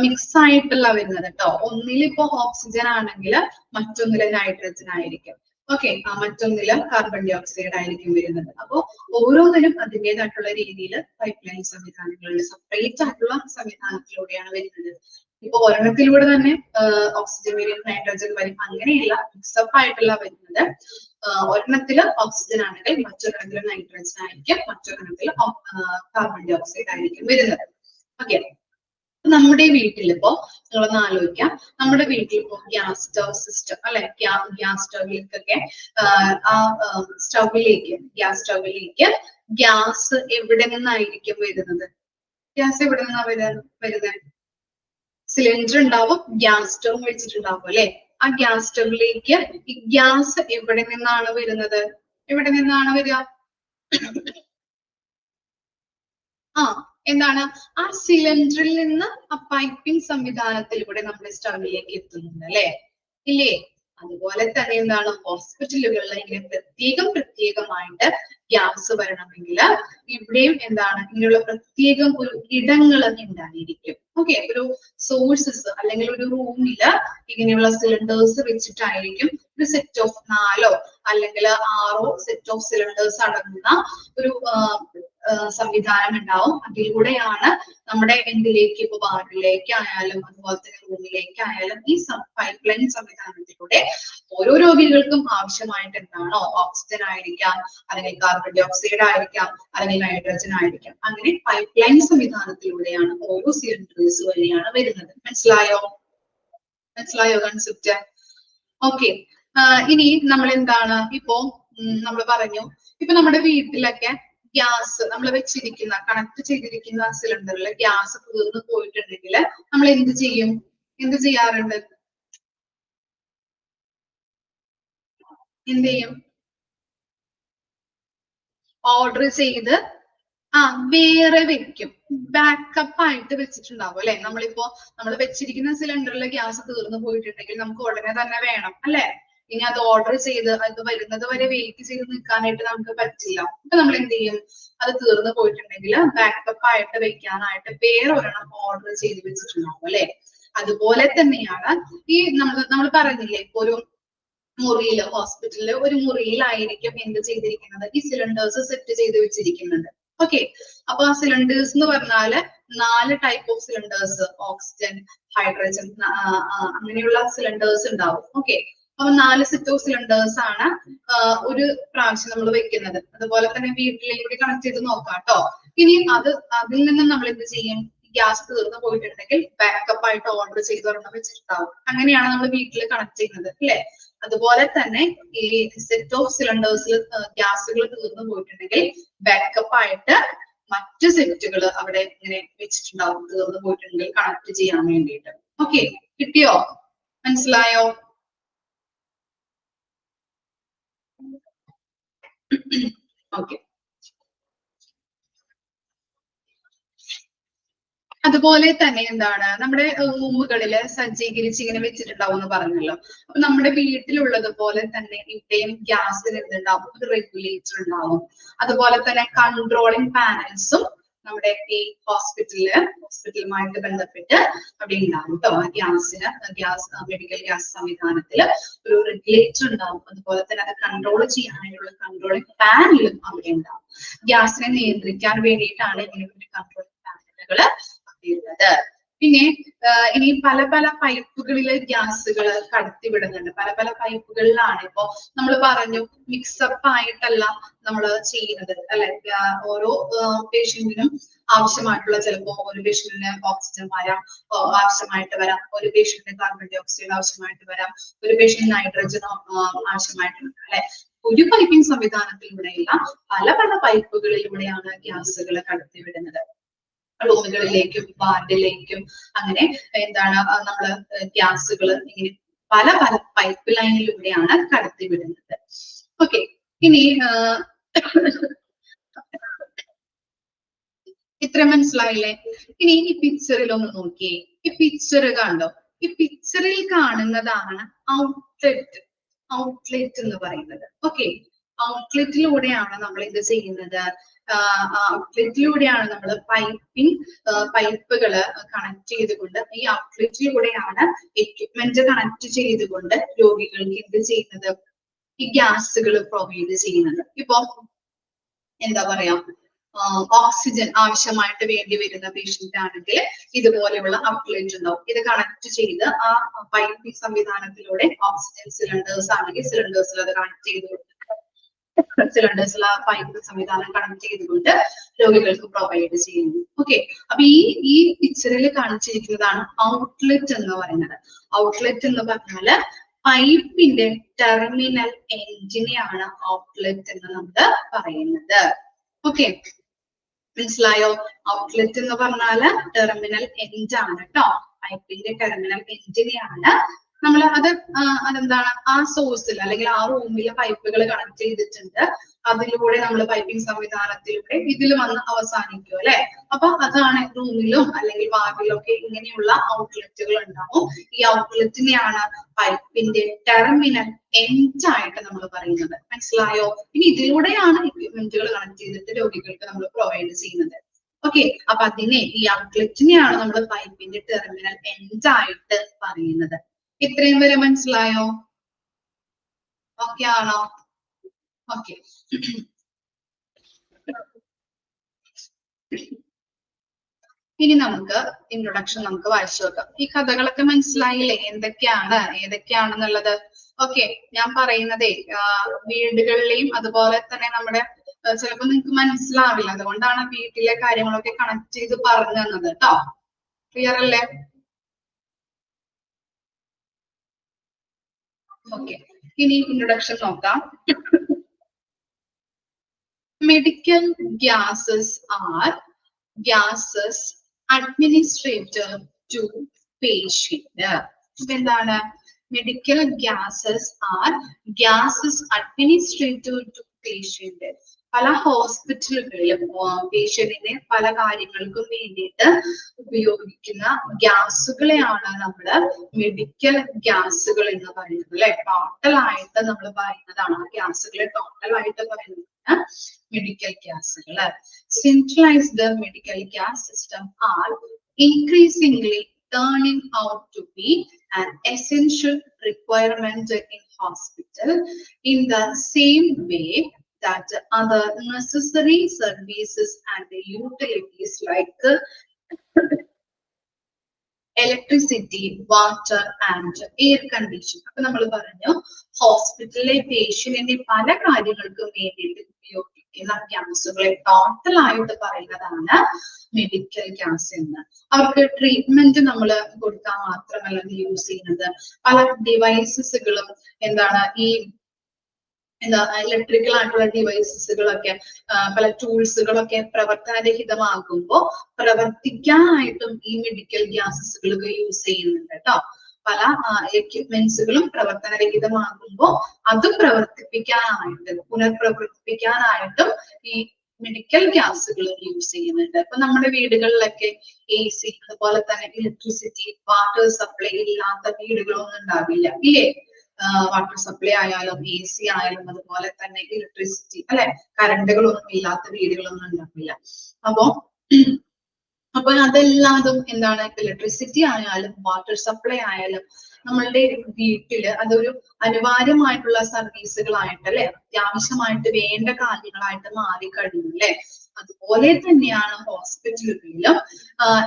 മിക്സ് ആയിട്ടുള്ള വരുന്നത് കേട്ടോ. ഒന്നിലിപ്പോ ഓക്സിജൻ ആണെങ്കിൽ മറ്റൊന്നില് നൈട്രജൻ ആയിരിക്കും. ഓക്കെ, മറ്റൊന്നില് കാർബൺ ഡൈ ഓക്സൈഡ് ആയിരിക്കും വരുന്നത്. അപ്പോ ഓരോന്നിനും അതിൻ്റെതായിട്ടുള്ള രീതിയിൽ പൈപ്പ് ലൈൻ സംവിധാനങ്ങളുണ്ട്, സെപ്പറേറ്റ് ആയിട്ടുള്ള സംവിധാനത്തിലൂടെയാണ് വരുന്നത്. ഇപ്പൊ ഒരെണ്ണത്തിലൂടെ തന്നെ ഓക്സിജൻ വരും, നൈട്രജൻ വരും, അങ്ങനെയല്ല, മിക്സപ്പ് ആയിട്ടുള്ള വരുന്നത്. ഒരെണ്ണത്തില് ഓക്സിജൻ ആണെങ്കിൽ മറ്റൊരെണ്ണത്തില് നൈട്രജൻ ആയിരിക്കും, മറ്റൊരെണ്ണത്തില് കാർബൺ ഡൈ ഓക്സൈഡ് ആയിരിക്കും വരുന്നത്. ഓക്കെ, നമ്മുടെ വീട്ടിലിപ്പോ നിങ്ങളൊന്ന് ആലോചിക്കാം, നമ്മുടെ വീട്ടിലിപ്പോ ഗ്യാസ് സ്റ്റവ് സിസ്റ്റം അല്ലെ, ഗ്യാസ് സ്റ്റവിലേക്കൊക്കെ ഗ്യാസ് സ്റ്റവിലേക്ക് ഗ്യാസ് എവിടെ നിന്നായിരിക്കും വരുന്നത്? ഗ്യാസ് എവിടെ നിന്നാണ് വരുന്നത്? സിലിണ്ടർ ഉണ്ടാവും, ഗ്യാസ് സ്റ്റവ് വെച്ചിട്ടുണ്ടാവും അല്ലെ. ആ ഗ്യാസ് സ്റ്റവിലേക്ക് ഈ ഗ്യാസ് എവിടെ നിന്നാണ് വരുന്നത്? എവിടെ നിന്നാണ് വരിക? എന്താണ്? ആ സിലിണ്ടറിൽ നിന്ന് ആ പൈപ്പിംഗ് സംവിധാനത്തിലൂടെ നമ്മുടെ സ്റ്റവിലേക്ക് എത്തുന്നുണ്ട് അല്ലെ, ഇല്ലേ? അതുപോലെ തന്നെ എന്താണ്, ഹോസ്പിറ്റലുകളിൽ ഇങ്ങനെ പ്രത്യേകമായിട്ട് ഗ്യാസ് വരണമെങ്കിൽ ഇവിടെയും എന്താണ്, ഇങ്ങനെയുള്ള പ്രത്യേകം ഒരു ഇടങ്ങൾ ഉണ്ടായിരിക്കും. ഓക്കെ, ഒരു സോഴ്സസ് അല്ലെങ്കിൽ ഒരു റൂമില് ഇങ്ങനെയുള്ള സിലിണ്ടേഴ്സ് വെച്ചിട്ടായിരിക്കും ഒരു സെറ്റ് ഓഫ് 4 അല്ലെങ്കിൽ 6 സെറ്റ് ഓഫ് സിലിണ്ടേഴ്സ് അടങ്ങുന്ന ഒരു സംവിധാനം ഉണ്ടാവും. അതിലൂടെയാണ് നമ്മുടെ എന്തിലേക്ക്, ഇപ്പൊ വാർഡിലേക്ക് ആയാലും അതുപോലെ തന്നെ റൂമിലേക്കായാലും ഈ പൈപ്പ് ലൈൻ സംവിധാനത്തിലൂടെ ഓരോ രോഗികൾക്കും ആവശ്യമായിട്ട് എന്താണോ, ഓക്സിജൻ ആയിരിക്കാം, അല്ലെങ്കിൽ കാർബൺ ഡൈ ഓക്സൈഡ് ആയിരിക്കാം, അല്ലെങ്കിൽ നൈട്രജൻ ആയിരിക്കാം, അങ്ങനെ പൈപ്പ് ലൈൻ സംവിധാനത്തിലൂടെയാണ് ഓരോ സിലിണ്ടേഴ്സ് വഴിയാണ് വരുന്നത്. മനസ്സിലായോ കൺസെപ്റ്റ്? ഓക്കെ, ഇനി നമ്മൾ എന്താണ്, ഇപ്പോ നമ്മൾ പറഞ്ഞു, ഇപ്പൊ നമ്മുടെ വീട്ടിലൊക്കെ ഗ്യാസ് നമ്മൾ വെച്ചിരിക്കുന്ന കണക്ട് ചെയ്തിരിക്കുന്ന സിലിണ്ടറിൽ ഗ്യാസ് തീർന്നു പോയിട്ടുണ്ടെങ്കിൽ നമ്മൾ എന്ത് ചെയ്യാറുണ്ട്? എന്ത് ചെയ്യും? ഓർഡർ ചെയ്ത് വേറെ വെക്കും, ബാക്കപ്പ് ആയിട്ട് വെച്ചിട്ടുണ്ടാവും അല്ലെ. നമ്മളിപ്പോ നമ്മൾ വെച്ചിരിക്കുന്ന സിലിണ്ടറിൽ ഗ്യാസ് തീർന്നു പോയിട്ടുണ്ടെങ്കിൽ നമുക്ക് ഉടനെ തന്നെ വേണം അല്ലെ. ഇനി അത് ഓർഡർ ചെയ്ത് അത് വരുന്നത് വരെ വെയിറ്റ് ചെയ്ത് നിൽക്കാനായിട്ട് നമുക്ക് പറ്റില്ല. അപ്പൊ നമ്മൾ എന്ത് ചെയ്യും? അത് തീർന്നു പോയിട്ടുണ്ടെങ്കിൽ ബാക്കപ്പ് ആയിട്ട് വെക്കാനായിട്ട് വേറെ ഒരെണ്ണം ഓർഡർ ചെയ്ത് വെച്ചിട്ടുണ്ടാവും അല്ലെ. അതുപോലെ തന്നെയാണ് ഈ നമ്മൾ പറഞ്ഞില്ലേ, ഇപ്പൊ ഒരു മുറിയില്, ഹോസ്പിറ്റലില് ഒരു മുറിയിലായിരിക്കും എന്ത് ചെയ്തിരിക്കുന്നത്, ഈ സിലിണ്ടേഴ്സ് സെറ്റ് ചെയ്ത് വെച്ചിരിക്കുന്നത്. ഓക്കെ, അപ്പൊ ആ സിലിണ്ടേഴ്സ് എന്ന് പറഞ്ഞാല് 4 type of cylinders, oxygen, hydrogen, അങ്ങനെയുള്ള സിലിണ്ടേഴ്സ് ഉണ്ടാവും. ഓക്കെ, അപ്പൊ 4 സെറ്റ് ഓഫ് സിലിണ്ടേഴ്സ് ആണ് ഒരു പ്രാവശ്യം നമ്മൾ വെക്കുന്നത്. അതുപോലെ തന്നെ വീട്ടിലേക്ക് കണക്ട് ചെയ്ത് നോക്കാം കേട്ടോ. ഇനി അതിൽ നിന്നും നമ്മൾ എന്ത് ചെയ്യും? ഗ്യാസ് തീർന്നു പോയിട്ടുണ്ടെങ്കിൽ ബാക്കപ്പ് ആയിട്ട് ഓർഡർ ചെയ്ത് ഒരെണ്ണം വെച്ചിട്ടുണ്ടാവും. അങ്ങനെയാണ് നമ്മൾ വീട്ടിൽ കണക്ട് ചെയ്യുന്നത് അല്ലെ. അതുപോലെ തന്നെ ഈ സെറ്റ് ഓഫ് സിലിണ്ടേഴ്സിൽ ഗ്യാസുകൾ തീർന്നു പോയിട്ടുണ്ടെങ്കിൽ ബാക്കപ്പ് ആയിട്ട് മറ്റു സെറ്റുകൾ അവിടെ ഇങ്ങനെ വെച്ചിട്ടുണ്ടാവും, തീർന്നു പോയിട്ടുണ്ടെങ്കിൽ കണക്ട് ചെയ്യാൻ വേണ്ടിയിട്ട്. ഓക്കെ, കിട്ടിയോ? മനസ്സിലായോ? ഓക്കെ, അതുപോലെ തന്നെ എന്താണ്, നമ്മുടെ റൂമുകളില് സജ്ജീകരിച്ച് ഇങ്ങനെ വെച്ചിട്ടുണ്ടാവും എന്ന് പറഞ്ഞല്ലോ. അപ്പൊ നമ്മുടെ വീട്ടിലുള്ളത് പോലെ തന്നെ ഇവിടെയും ഗ്യാസിന് എന്തുണ്ടാവും? ഒരു റെഗുലേറ്റർ ഉണ്ടാവും. അതുപോലെ തന്നെ കൺട്രോളിംഗ് പാനൽസും നമ്മുടെ ഈ ഹോസ്പിറ്റലുമായിട്ട് ബന്ധപ്പെട്ട് അവിടെ ഉണ്ടാവും കേട്ടോ. മെഡിക്കൽ ഗ്യാസ് സംവിധാനത്തില് ഒരു റെഗുലേറ്റർ ഉണ്ടാവും. അതുപോലെ തന്നെ അത് കൺട്രോൾ ചെയ്യാനായിട്ടുള്ള കൺട്രോളിംഗ് പാനലും അവിടെ ഉണ്ടാവും. ഗ്യാസിനെ നിയന്ത്രിക്കാൻ വേണ്ടിയിട്ടാണ് ഇങ്ങനെ ഒരു കൺട്രോളിംഗ് പാനലുകള് വരുന്നത്. പിന്നെ ഇനി പല പൈപ്പുകളിലെ ഗ്യാസുകൾ കടത്തിവിടുന്നുണ്ട്. പല പൈപ്പുകളിലാണ്. ഇപ്പോ നമ്മൾ പറഞ്ഞു, മിക്സപ്പ് ആയിട്ടല്ല നമ്മൾ ചെയ്യുന്നത് അല്ലെ. ഓരോ പേഷ്യന്റിനും ആവശ്യമായിട്ടുള്ള, ചിലപ്പോ ഒരു പേഷ്യന്റിന് ഓക്സിജൻ ആവശ്യമായിട്ട് വരാം, ഒരു പേഷ്യന്റിന് കാർബൺ ഡൈ ഓക്സൈഡ് ആവശ്യമായിട്ട് വരാം, ഒരു പേഷ്യന്റ് നൈട്രജൻ ആവശ്യമായിട്ട് വരാം അല്ലെ. ഒരു പൈപ്പിംഗ് സംവിധാനത്തിലൂടെയല്ല, പല പല പൈപ്പുകളിലൂടെയാണ് ഗ്യാസുകൾ കടത്തിവിടുന്നത്. റൂമുകളിലേക്കും വാർഡിലേക്കും അങ്ങനെ എന്താണ് നമ്മള് ഗ്യാസുകൾ ഇങ്ങനെ പല പല പൈപ്പ് ലൈനിലൂടെയാണ് കടത്തിവിടുന്നത്. ഓക്കെ, ഇനി ഇത്ര മനസ്സിലായില്ലേ? ഇനി ഈ പിക്ചറിൽ ഒന്ന് നോക്കിയേ. ഈ പിക്ചർ കണ്ടോ? ഈ പിക്ചറിൽ കാണുന്നതാണ് ഔട്ട്ലെറ്റ്. ഔട്ട്ലെറ്റ് എന്ന് പറയുന്നത്. ഓക്കെ, ഔട്ട്ലെറ്റിലൂടെയാണ് നമ്മൾ ഇത് ചെയ്യുന്നത്. ഔട്ട്ലെറ്റിലൂടെയാണ് നമ്മൾ പൈപ്പുകള് കണക്ട് ചെയ്തുകൊണ്ട്, ഈ ഔട്ട്ലെറ്റിലൂടെയാണ് എക്യുപ്മെന്റ് കണക്ട് ചെയ്തുകൊണ്ട് രോഗികൾക്ക് എന്ത് ചെയ്യുന്നത്, ഈ ഗ്യാസുകൾ പ്രൊവൈഡ് ചെയ്യുന്നത്. ഇപ്പൊ എന്താ പറയാ, ഓക്സിജൻ ആവശ്യമായിട്ട് വേണ്ടി വരുന്ന പേഷ്യന്റ് ആണെങ്കിൽ ഇതുപോലെയുള്ള ഔട്ട്ലെറ്റ് ഉണ്ടാവും. ഇത് കണക്ട് ചെയ്ത് ആ പൈപ്പിംഗ് സംവിധാനത്തിലൂടെ ഓക്സിജൻ സിലിണ്ടേഴ്സ് ആണെങ്കിൽ സിലിണ്ടേഴ്സിൽ അത് കണക്ട് ചെയ്ത് സിലിണ്ടേഴ്സിൽ ആ പൈപ്പ് സംവിധാനം കണക്ട് ചെയ്തുകൊണ്ട് രോഗികൾക്ക് പ്രൊവൈഡ് ചെയ്യുന്നു. ഓക്കെ, അപ്പൊ ഈ പിക്ചറിൽ കാണിച്ചിരിക്കുന്നതാണ് ഔട്ട്ലെറ്റ് എന്ന് പറയുന്നത്. ഔട്ട്ലെറ്റ് എന്ന് പറഞ്ഞാല് പൈപ്പിന്റെ ടെർമിനൽ എൻഡിനെയാണ് ഔട്ട്ലെറ്റ് എന്ന് നമ്മൾ പറയുന്നത്. ഓക്കെ, മനസ്സിലായോ? ഔട്ട്ലെറ്റ് എന്ന് പറഞ്ഞാല് ടെർമിനൽ എൻഡ് ആണ് കേട്ടോ. പൈപ്പിന്റെ ടെർമിനൽ എൻഡിനെയാണ് നമ്മൾ അതെന്താണ്, ആ സോഴ്സിൽ അല്ലെങ്കിൽ ആ റൂമിലെ പൈപ്പുകൾ കണക്ട് ചെയ്തിട്ടുണ്ട്. അതിലൂടെ നമ്മൾ പൈപ്പിംഗ് സംവിധാനത്തിലൂടെ ഇതിൽ വന്ന് അവസാനിക്കും അല്ലെ. അപ്പൊ അതാണ് റൂമിലും അല്ലെങ്കിൽ വാർഡിലൊക്കെ ഇങ്ങനെയുള്ള ഔട്ട്ലെറ്റുകൾ ഉണ്ടാവും. ഈ ഔട്ട്ലെറ്റിനെയാണ് പൈപ്പിന്റെ ടെർമിനൽ എൻഡ് ആയിട്ട് നമ്മൾ പറയുന്നത്. മനസ്സിലായോ? ഇനി ഇതിലൂടെയാണ് എക്യുപ്മെന്റുകൾ കണക്ട് ചെയ്തിട്ട് രോഗികൾക്ക് നമ്മൾ പ്രൊവൈഡ് ചെയ്യുന്നത്. ഓക്കെ, അപ്പൊ അതിനെ ഈ ഔട്ട്ലെറ്റിനെയാണ് നമ്മൾ പൈപ്പിന്റെ ടെർമിനൽ എൻഡ് ആയിട്ട് പറയുന്നത്. ഇത്രയും വരെ മനസ്സിലായോ? ഓക്കെ ആണോ? ഓക്കെ, ഇനി നമുക്ക് ഇൻട്രൊഡക്ഷൻ നമുക്ക് വായിച്ചു നോക്കാം. ഈ കഥകളൊക്കെ മനസ്സിലായില്ലേ? ഏതൊക്കെയാണെന്നുള്ളത്? ഓക്കെ, ഞാൻ പറയുന്നതേ വീടുകളിലെയും അതുപോലെ തന്നെ നമ്മുടെ ചിലപ്പോൾ നിങ്ങൾക്ക് മനസ്സിലാവില്ല, അതുകൊണ്ടാണ് വീട്ടിലെ കാര്യങ്ങളൊക്കെ കണക്ട് ചെയ്ത് പറഞ്ഞു തന്നത് കേട്ടോ. ക്ലിയർ അല്ലേ? ഓക്കെ, ഇനി ഇൻട്രൊഡക്ഷൻ നോക്കാം. Medical gases are gases administered to patient. എന്താണ്? Medical gases are gases administered to patient. പല ഹോസ്പിറ്റലുകളിലും പേഷ്യന്റിനെ പല കാര്യങ്ങൾക്കും വേണ്ടിയിട്ട് ഉപയോഗിക്കുന്ന ഗ്യാസുകളെയാണ് നമ്മള് മെഡിക്കൽ ഗ്യാസുകൾ എന്ന് പറയുന്നത് അല്ലെ. ടോട്ടലായിട്ട് നമ്മൾ പറയുന്നതാണ് ആ ഗ്യാസുകളെ ടോട്ടലായിട്ട് പറയുന്നത് medical gases. Centralized medical gas system are increasingly turning out to be an essential requirement in hospital in the same way that other necessary services and utilities like electricity, water and air condition. അപ്പൊ നമ്മൾ പറഞ്ഞു ഹോസ്പിറ്റലിലെ പേഷ്യന്റിന്റെ പല കാര്യങ്ങൾക്കും വേണ്ടിയിട്ട് ഉപയോഗിക്കുന്ന ഗ്യാസുകളെ total ആയിട്ട് പറയുന്നതാണ് മെഡിക്കൽ ഗ്യാസ് എന്ന്. അവർക്ക് ട്രീറ്റ്മെന്റ് നമ്മൾ കൊടുക്കാൻ മാത്രമല്ല യൂസ് ചെയ്യുന്നത്. പല ഡിവൈസസുകളും എന്താണ് ഈ ഇലക്ട്രിക്കൽ ആയിട്ടുള്ള ഡിവൈസസുകളൊക്കെ പല ടൂൾസുകളൊക്കെ പ്രവർത്തനരഹിതമാകുമ്പോൾ പ്രവർത്തിക്കാനായിട്ടും ഈ മെഡിക്കൽ ഗ്യാസസുകളൊക്കെ യൂസ് ചെയ്യുന്നുണ്ട് കേട്ടോ. പല എക്യുപ്മെന്റ്സുകളും പ്രവർത്തനരഹിതമാകുമ്പോൾ അത് പുനർപ്രവർത്തിപ്പിക്കാനായിട്ടും ഈ മെഡിക്കൽ ഗ്യാസുകൾ യൂസ് ചെയ്യുന്നുണ്ട്. ഇപ്പൊ നമ്മുടെ വീടുകളിലൊക്കെ AC അതുപോലെ തന്നെ ഇലക്ട്രിസിറ്റി, വാട്ടർ സപ്ലൈ ഇല്ലാത്ത വീടുകളൊന്നും ഉണ്ടാവില്ല ഇല്ലേ? വാട്ടർ സപ്ലൈ ആയാലും AC ആയാലും അതുപോലെ തന്നെ ഇലക്ട്രിസിറ്റി അല്ലെ, കറണ്ടുകളൊന്നും ഇല്ലാത്ത വീടുകളൊന്നും ഉണ്ടാവില്ല. അപ്പൊ അതെല്ലാതും എന്താണ്, ഇലക്ട്രിസിറ്റി ആയാലും വാട്ടർ സപ്ലൈ ആയാലും നമ്മളുടെ വീട്ടില് അതൊരു അനിവാര്യമായിട്ടുള്ള സർവീസുകളായിട്ട് അല്ലെ, അത്യാവശ്യമായിട്ട് വേണ്ട കാര്യങ്ങളായിട്ട് മാറിക്കഴിഞ്ഞു അല്ലെ. അതുപോലെ തന്നെയാണ് ഹോസ്പിറ്റലുകളിലും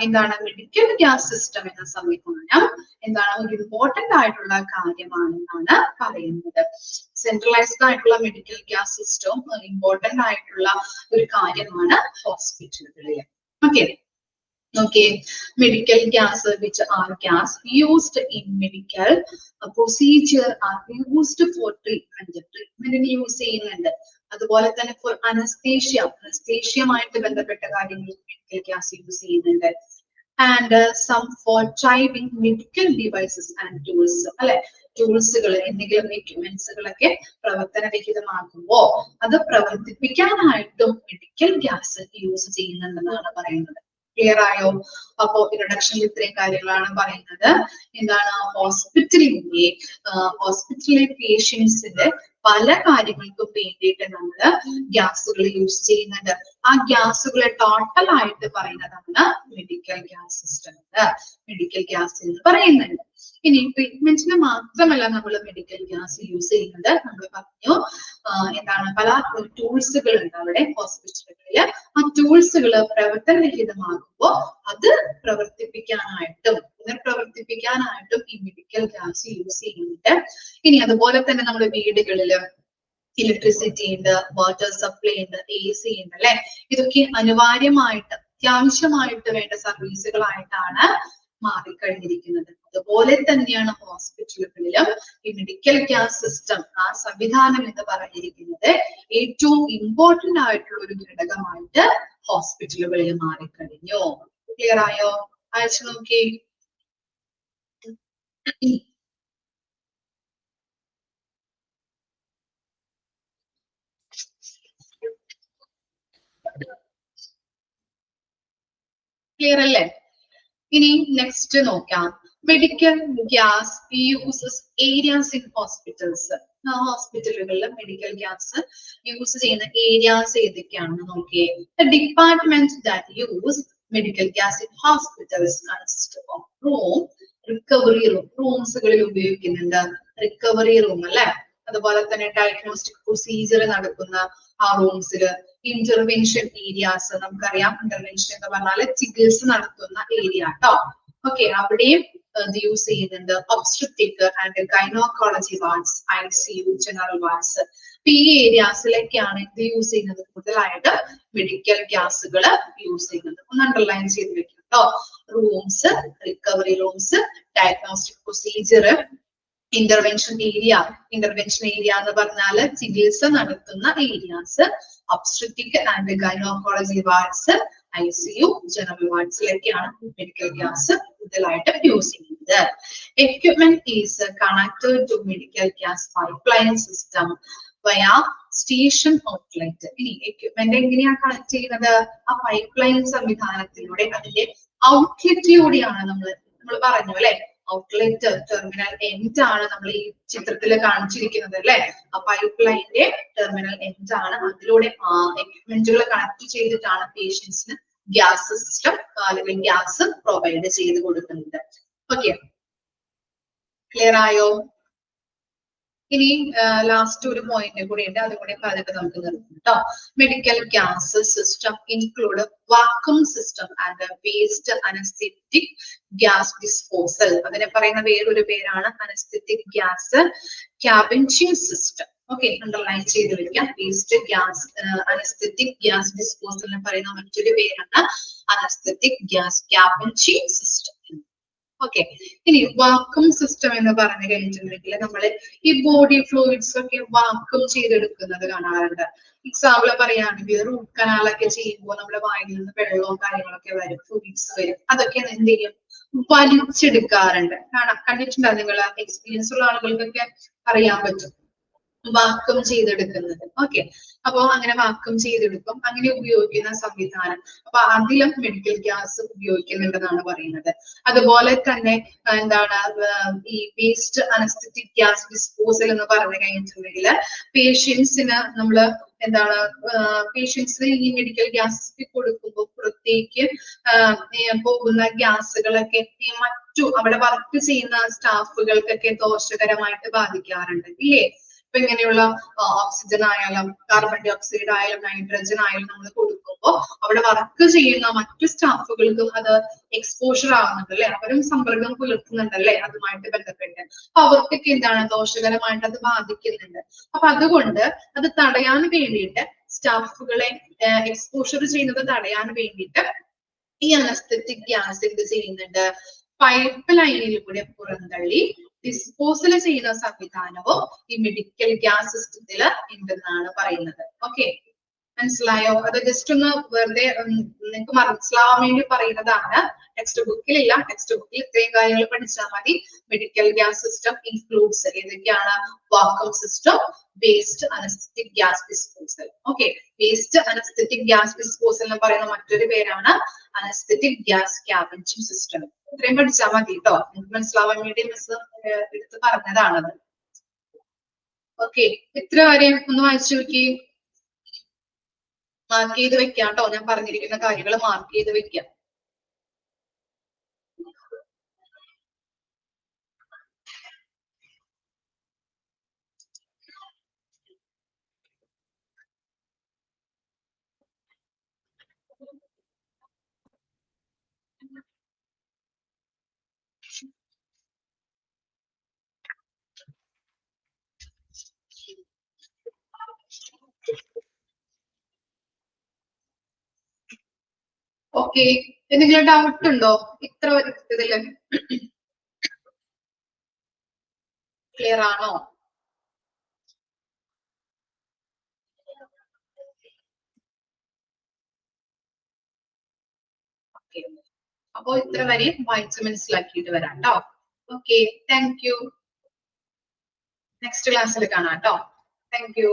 എന്താണ് മെഡിക്കൽ ഗ്യാസ് സിസ്റ്റം എന്ന സംവിധാനം എന്താണ് ഒരു ഇമ്പോർട്ടന്റ് ആയിട്ടുള്ള കാര്യമാണെന്നാണ് പറയുന്നത്. സെൻട്രലൈസ്ഡ് ആയിട്ടുള്ള മെഡിക്കൽ ഗ്യാസ് സിസ്റ്റവും ഇമ്പോർട്ടന്റ് ആയിട്ടുള്ള ഒരു കാര്യമാണ് ഹോസ്പിറ്റലുകളിൽ. Okay, Okay, medical gas which are gas used in medical procedure are used for treatment. Treatment use ചെയ്യുന്നുണ്ട്. അതുപോലെ തന്നെ for anesthesia, anesthesia-മായിട്ട് ബന്ധപ്പെട്ട കാര്യങ്ങൾ medical gas use ചെയ്യുന്നുണ്ട്. And some for driving medical devices and tools. അല്ലെ, ടൂൾസുകൾ എന്തെങ്കിലും എക്യുപ്മെന്റ്സുകളൊക്കെ പ്രവർത്തനരഹിതമാകുമ്പോ അത് പ്രവർത്തിപ്പിക്കാനായിട്ടും മെഡിക്കൽ ഗ്യാസ് യൂസ് ചെയ്യുന്നുണ്ടെന്നാണ് പറയുന്നത്. ക്ലിയർ ആയോ? അപ്പോ ഇൻട്രൊഡക്ഷനിൽ ഇത്രയും കാര്യങ്ങളാണ് പറയുന്നത്. എന്താണ് ഹോസ്പിറ്റലിലെ പേഷ്യൻസിന്റെ പല കാര്യങ്ങൾക്കും വേണ്ടിയിട്ട് നമ്മൾ ഗ്യാസുകൾ യൂസ് ചെയ്യുന്നുണ്ട്. ആ ഗ്യാസുകളെ ടോട്ടൽ ആയിട്ട് പറയുന്നതാണ് medical gas system, medical gas എന്ന് പറയുന്നുണ്ട്. ഇനി ട്രീറ്റ്മെന്റിന് മാത്രമല്ല നമ്മൾ മെഡിക്കൽ ഗ്യാസ് യൂസ് ചെയ്യുന്നത്. നമ്മൾ പറഞ്ഞു എന്താണ് പല ടൂൾസുകൾ ഉണ്ട് അവിടെ ഹോസ്പിറ്റലുകളിൽ. ആ ടൂൾസുകൾ പ്രവർത്തനരഹിതമാകുമ്പോൾ അത് പുനർപ്രവർത്തിപ്പിക്കാനായിട്ടും ഈ മെഡിക്കൽ ഗ്യാസ് യൂസ് ചെയ്യുന്നുണ്ട്. ഇനി അതുപോലെ തന്നെ നമ്മുടെ വീടുകളില് ഇലക്ട്രിസിറ്റി ഉണ്ട്, വാട്ടർ സപ്ലൈ ഉണ്ട്, AC ഉണ്ട് അല്ലെ. ഇതൊക്കെ അത്യാവശ്യമായിട്ട് വേണ്ട സർവീസുകളായിട്ടാണ് മാറിക്കഴിഞ്ഞിരിക്കുന്നത്. അതുപോലെ തന്നെയാണ് ഹോസ്പിറ്റലുകളിലും ഈ മെഡിക്കൽ ഗ്യാസ് സിസ്റ്റം, ആ സംവിധാനം എന്ന് പറഞ്ഞിരിക്കുന്നത് ഏറ്റവും ഇമ്പോർട്ടന്റ് ആയിട്ടുള്ള ഒരു ഘടകമായിട്ട് ഹോസ്പിറ്റലുകളിൽ മാറിക്കഴിഞ്ഞു. ക്ലിയർ ആയോ? അയച്ചു നോക്കി. ക്ലിയർ അല്ലേ? ഇനി നെക്സ്റ്റ് നോക്കാം. Medical gas uses areas in hospitals. ഹോസ്പിറ്റലുകളിൽ മെഡിക്കൽ ഗ്യാസ് യൂസ് ചെയ്യുന്ന ഏരിയാസ് ഏതൊക്കെയാണെന്ന് നോക്കിയേ. The department that use medical gas in hospitals consist of room, recovery room. റൂംസുകളിൽ ഉപയോഗിക്കുന്നുണ്ട് റിക്കവറി റൂം അല്ലെ. അതുപോലെ തന്നെ ഡയഗ്നോസ്റ്റിക് പ്രൊസീജിയർ നടക്കുന്ന ആ റൂംസില്, ഇന്റർവെൻഷൻ ഏരിയാസ്, നമുക്കറിയാം ഇന്റർവെൻഷൻ എന്ന് പറഞ്ഞാൽ ചികിത്സ നടത്തുന്ന ഏരിയ കേട്ടോ. ഓക്കെ, അവിടെയും ഇത് യൂസ് ചെയ്യുന്നുണ്ട്. Obstetric and gynaecology wards, ICU, general wards. ഈ ഏരിയാസിലേക്കാണ് ഇത് യൂസ് ചെയ്യുന്നത്. കൂടുതലായിട്ട് മെഡിക്കൽ ഗ്യാസുകൾ യൂസ് ചെയ്യുന്നത്. ഒന്ന് അണ്ടർലൈൻ ചെയ്ത് വെക്കാം കേട്ടോ. Rooms, recovery rooms, diagnostic procedure, intervention area എന്ന് പറഞ്ഞാല് ചികിത്സ നടത്തുന്ന areas, obstetric and gynaecology wards, ICU, general വാർഡ്സിലേക്കാണ് മെഡിക്കൽ ഗ്യാസ് കൂടുതലായിട്ട് യൂസ് ചെയ്യുന്നത്. Equipment is connected to medical gas pipeline system via station outlet. ഇനി എക്യുപ്മെന്റ് എങ്ങനെയാ കണക്ട് ചെയ്യുന്നത്? ആ പൈപ്പ്ലൈൻ സംവിധാനത്തിലൂടെ, അതിന്റെ ഔട്ട്ലെറ്റിലൂടെയാണ്. നമ്മൾ പറഞ്ഞു അല്ലെ, ഔട്ട്ലെറ്റ് ടെർമിനൽ എൻഡ് ആണ് നമ്മൾ ഈ ചിത്രത്തിൽ കാണിച്ചിരിക്കുന്നത് അല്ലെ. ആ പൈപ്പ് ലൈനിന്റെ ടെർമിനൽ എൻഡ് ആണ്. അതിലൂടെ എക്യുപ്മെന്റുകൾ കണക്ട് ചെയ്തിട്ടാണ് പേഷ്യൻസിന് ഗ്യാസ് സിസ്റ്റം അല്ലെങ്കിൽ ഗ്യാസ് പ്രൊവൈഡ് ചെയ്ത് കൊടുക്കുന്നത്. ഓക്കെ, ക്ലിയർ ആയോ? ഇനി ലാസ്റ്റ് ഒരു പോയിന്റ് കൂടി ഉണ്ട്, അതുകൂടി പറഞ്ഞിട്ട് നമുക്ക് നിർത്താം കേട്ടോ. Medical gas system include vacuum system and waste anaesthetic gas disposal. അതിനെ പറയുന്ന വേറൊരു പേരാണ് anaesthetic gas scavenging system. Okay, underline ചെയ്ത് വെക്കാം. Waste gas anaesthetic gas disposal എന്ന് പറയുന്ന മറ്റൊരു പേരാണ് anaesthetic gas scavenging system. Okay, ഇനി വാക്വം സിസ്റ്റം എന്ന് പറഞ്ഞു കഴിഞ്ഞിട്ടുണ്ടെങ്കിൽ നമ്മൾ ഈ ബോഡി ഫ്ലൂയിഡ്സ് ഒക്കെ വാക്വം ചെയ്തെടുക്കുന്നത് കാണാറുണ്ട്. എക്സാമ്പിൾ പറയുകയാണെങ്കിൽ റൂട്ട് കനാലൊക്കെ ചെയ്യുമ്പോൾ നമ്മുടെ വായിൽ നിന്ന് വെള്ളവും കാര്യങ്ങളൊക്കെ വരും, ഫ്ലൂയിഡ്സ് വരും. അതൊക്കെ എന്ത് ചെയ്യും? വലിച്ചെടുക്കാറുണ്ട്. കണ്ടിട്ടുണ്ടോ നിങ്ങൾ? എക്സ്പീരിയൻസ് ഉള്ള ആളുകൾക്കൊക്കെ അറിയാൻ പറ്റും വാക്വം ചെയ്തെടുക്കുന്നത്. ഓക്കെ, അപ്പൊ അങ്ങനെ വാക്വം ചെയ്തെടുക്കും. അങ്ങനെ ഉപയോഗിക്കുന്ന സംവിധാനം, അപ്പൊ അതിലും മെഡിക്കൽ ഗ്യാസ് ഉപയോഗിക്കുന്നുണ്ടെന്നാണ് പറയുന്നത്. അതുപോലെ തന്നെ എന്താണ് ഈ വേസ്റ്റ് അനസ്തെറ്റിക് ഗ്യാസ് ഡിസ്പോസൽ എന്ന് പറഞ്ഞു കഴിഞ്ഞിട്ടുണ്ടെങ്കിൽ പേഷ്യൻസിന് നമ്മള് എന്താണ് പേഷ്യൻസിന് ഈ മെഡിക്കൽ ഗ്യാസ് കൊടുക്കുമ്പോൾ പുറത്തേക്ക് പോകുന്ന ഗ്യാസുകളൊക്കെ മറ്റു അവിടെ വർക്ക് ചെയ്യുന്ന സ്റ്റാഫുകൾക്കൊക്കെ ദോഷകരമായിട്ട് ബാധിക്കാറുണ്ട് ഇല്ലേ? ഇപ്പൊ ഇങ്ങനെയുള്ള ഓക്സിജൻ ആയാലും കാർബൺ ഡൈ ഓക്സൈഡ് ആയാലും നൈട്രജൻ ആയാലും നമ്മൾ കൊടുക്കുമ്പോൾ അവിടെ വർക്ക് ചെയ്യുന്ന മറ്റു സ്റ്റാഫുകൾക്കും അത് എക്സ്പോഷർ ആവുന്നുണ്ട് അല്ലെ, അവരും സമ്പർക്കം പുലർത്തുന്നുണ്ടല്ലേ അതുമായിട്ട് ബന്ധപ്പെട്ട്. അപ്പൊ അവർക്കൊക്കെ എന്താണ് ദോഷകരമായിട്ട് അത് ബാധിക്കുന്നുണ്ട്. അപ്പൊ അതുകൊണ്ട് അത് തടയാൻ വേണ്ടിയിട്ട്, സ്റ്റാഫുകളെ എക്സ്പോഷർ ചെയ്യുന്നത് തടയാൻ വേണ്ടിയിട്ട് ഈ അനസ്തെറ്റിക് ഗ്യാസ് എന്ത് ചെയ്യുന്നുണ്ട്? പൈപ്പ് ലൈനിലൂടെ പുറന്തള്ളി ഡിസ്പോസൽ ചെയ്യുന്ന സംവിധാനവും ഈ മെഡിക്കൽ ഗ്യാസ് സിസ്റ്റത്തിൽ ഉണ്ടെന്നാണ് പറയുന്നത്. ഓക്കെ, മനസ്സിലായോ? അത് ജസ്റ്റ് ഒന്ന് വെറുതെ നിങ്ങൾക്ക് മനസ്സിലാവാൻ വേണ്ടി പറയുന്നതാണ്. ടെക്സ്റ്റ് ബുക്കിലില്ല, ടെക്സ്റ്റ് ബുക്കിൽ ഇത്രയും കാര്യങ്ങൾ പഠിച്ചാൽ മതി. മെഡിക്കൽ ഗ്യാസ് സിസ്റ്റം ഇൻക്ലൂഡ്സ് ഏതൊക്കെയാണ്? Vacuum system, waste anaesthetic gas disposal. Okay, waste anaesthetic gas disposal എന്ന് പറയുന്ന മറ്റൊരു പേരാണ് അനസ്തെറ്റിക് ഗ്യാസ് സ്കാവഞ്ചിങ് സിസ്റ്റം. ഇത്രയും പഠിച്ചാൽ മതി കേട്ടോ. നിങ്ങൾക്ക് മനസ്സിലാവാൻ വേണ്ടി മിസ് എടുത്ത് പറഞ്ഞതാണത്. ഓക്കെ, ഇത്ര വരെ ഒന്ന് വായിച്ചു നോക്കി. മാർക്ക് ചെയ്ത് വെക്കാം കേട്ടോ. ഞാൻ പറഞ്ഞിരിക്കുന്ന കാര്യങ്ങൾ മാർക്ക് ചെയ്ത് വെക്കാം. ഓക്കെ, എന്തെങ്കിലും ഡൗട്ട് ഉണ്ടോ ഇത്ര ഇതില്? ക്ലിയർ ആണോ? ഓക്കെ, അപ്പോ ഇത്ര വരെ വായിച്ച് മനസ്സിലാക്കിയിട്ട് വരാം കേട്ടോ. Okay, thank you. നെക്സ്റ്റ് ക്ലാസ്സിൽ കാണാം കേട്ടോ. Thank you.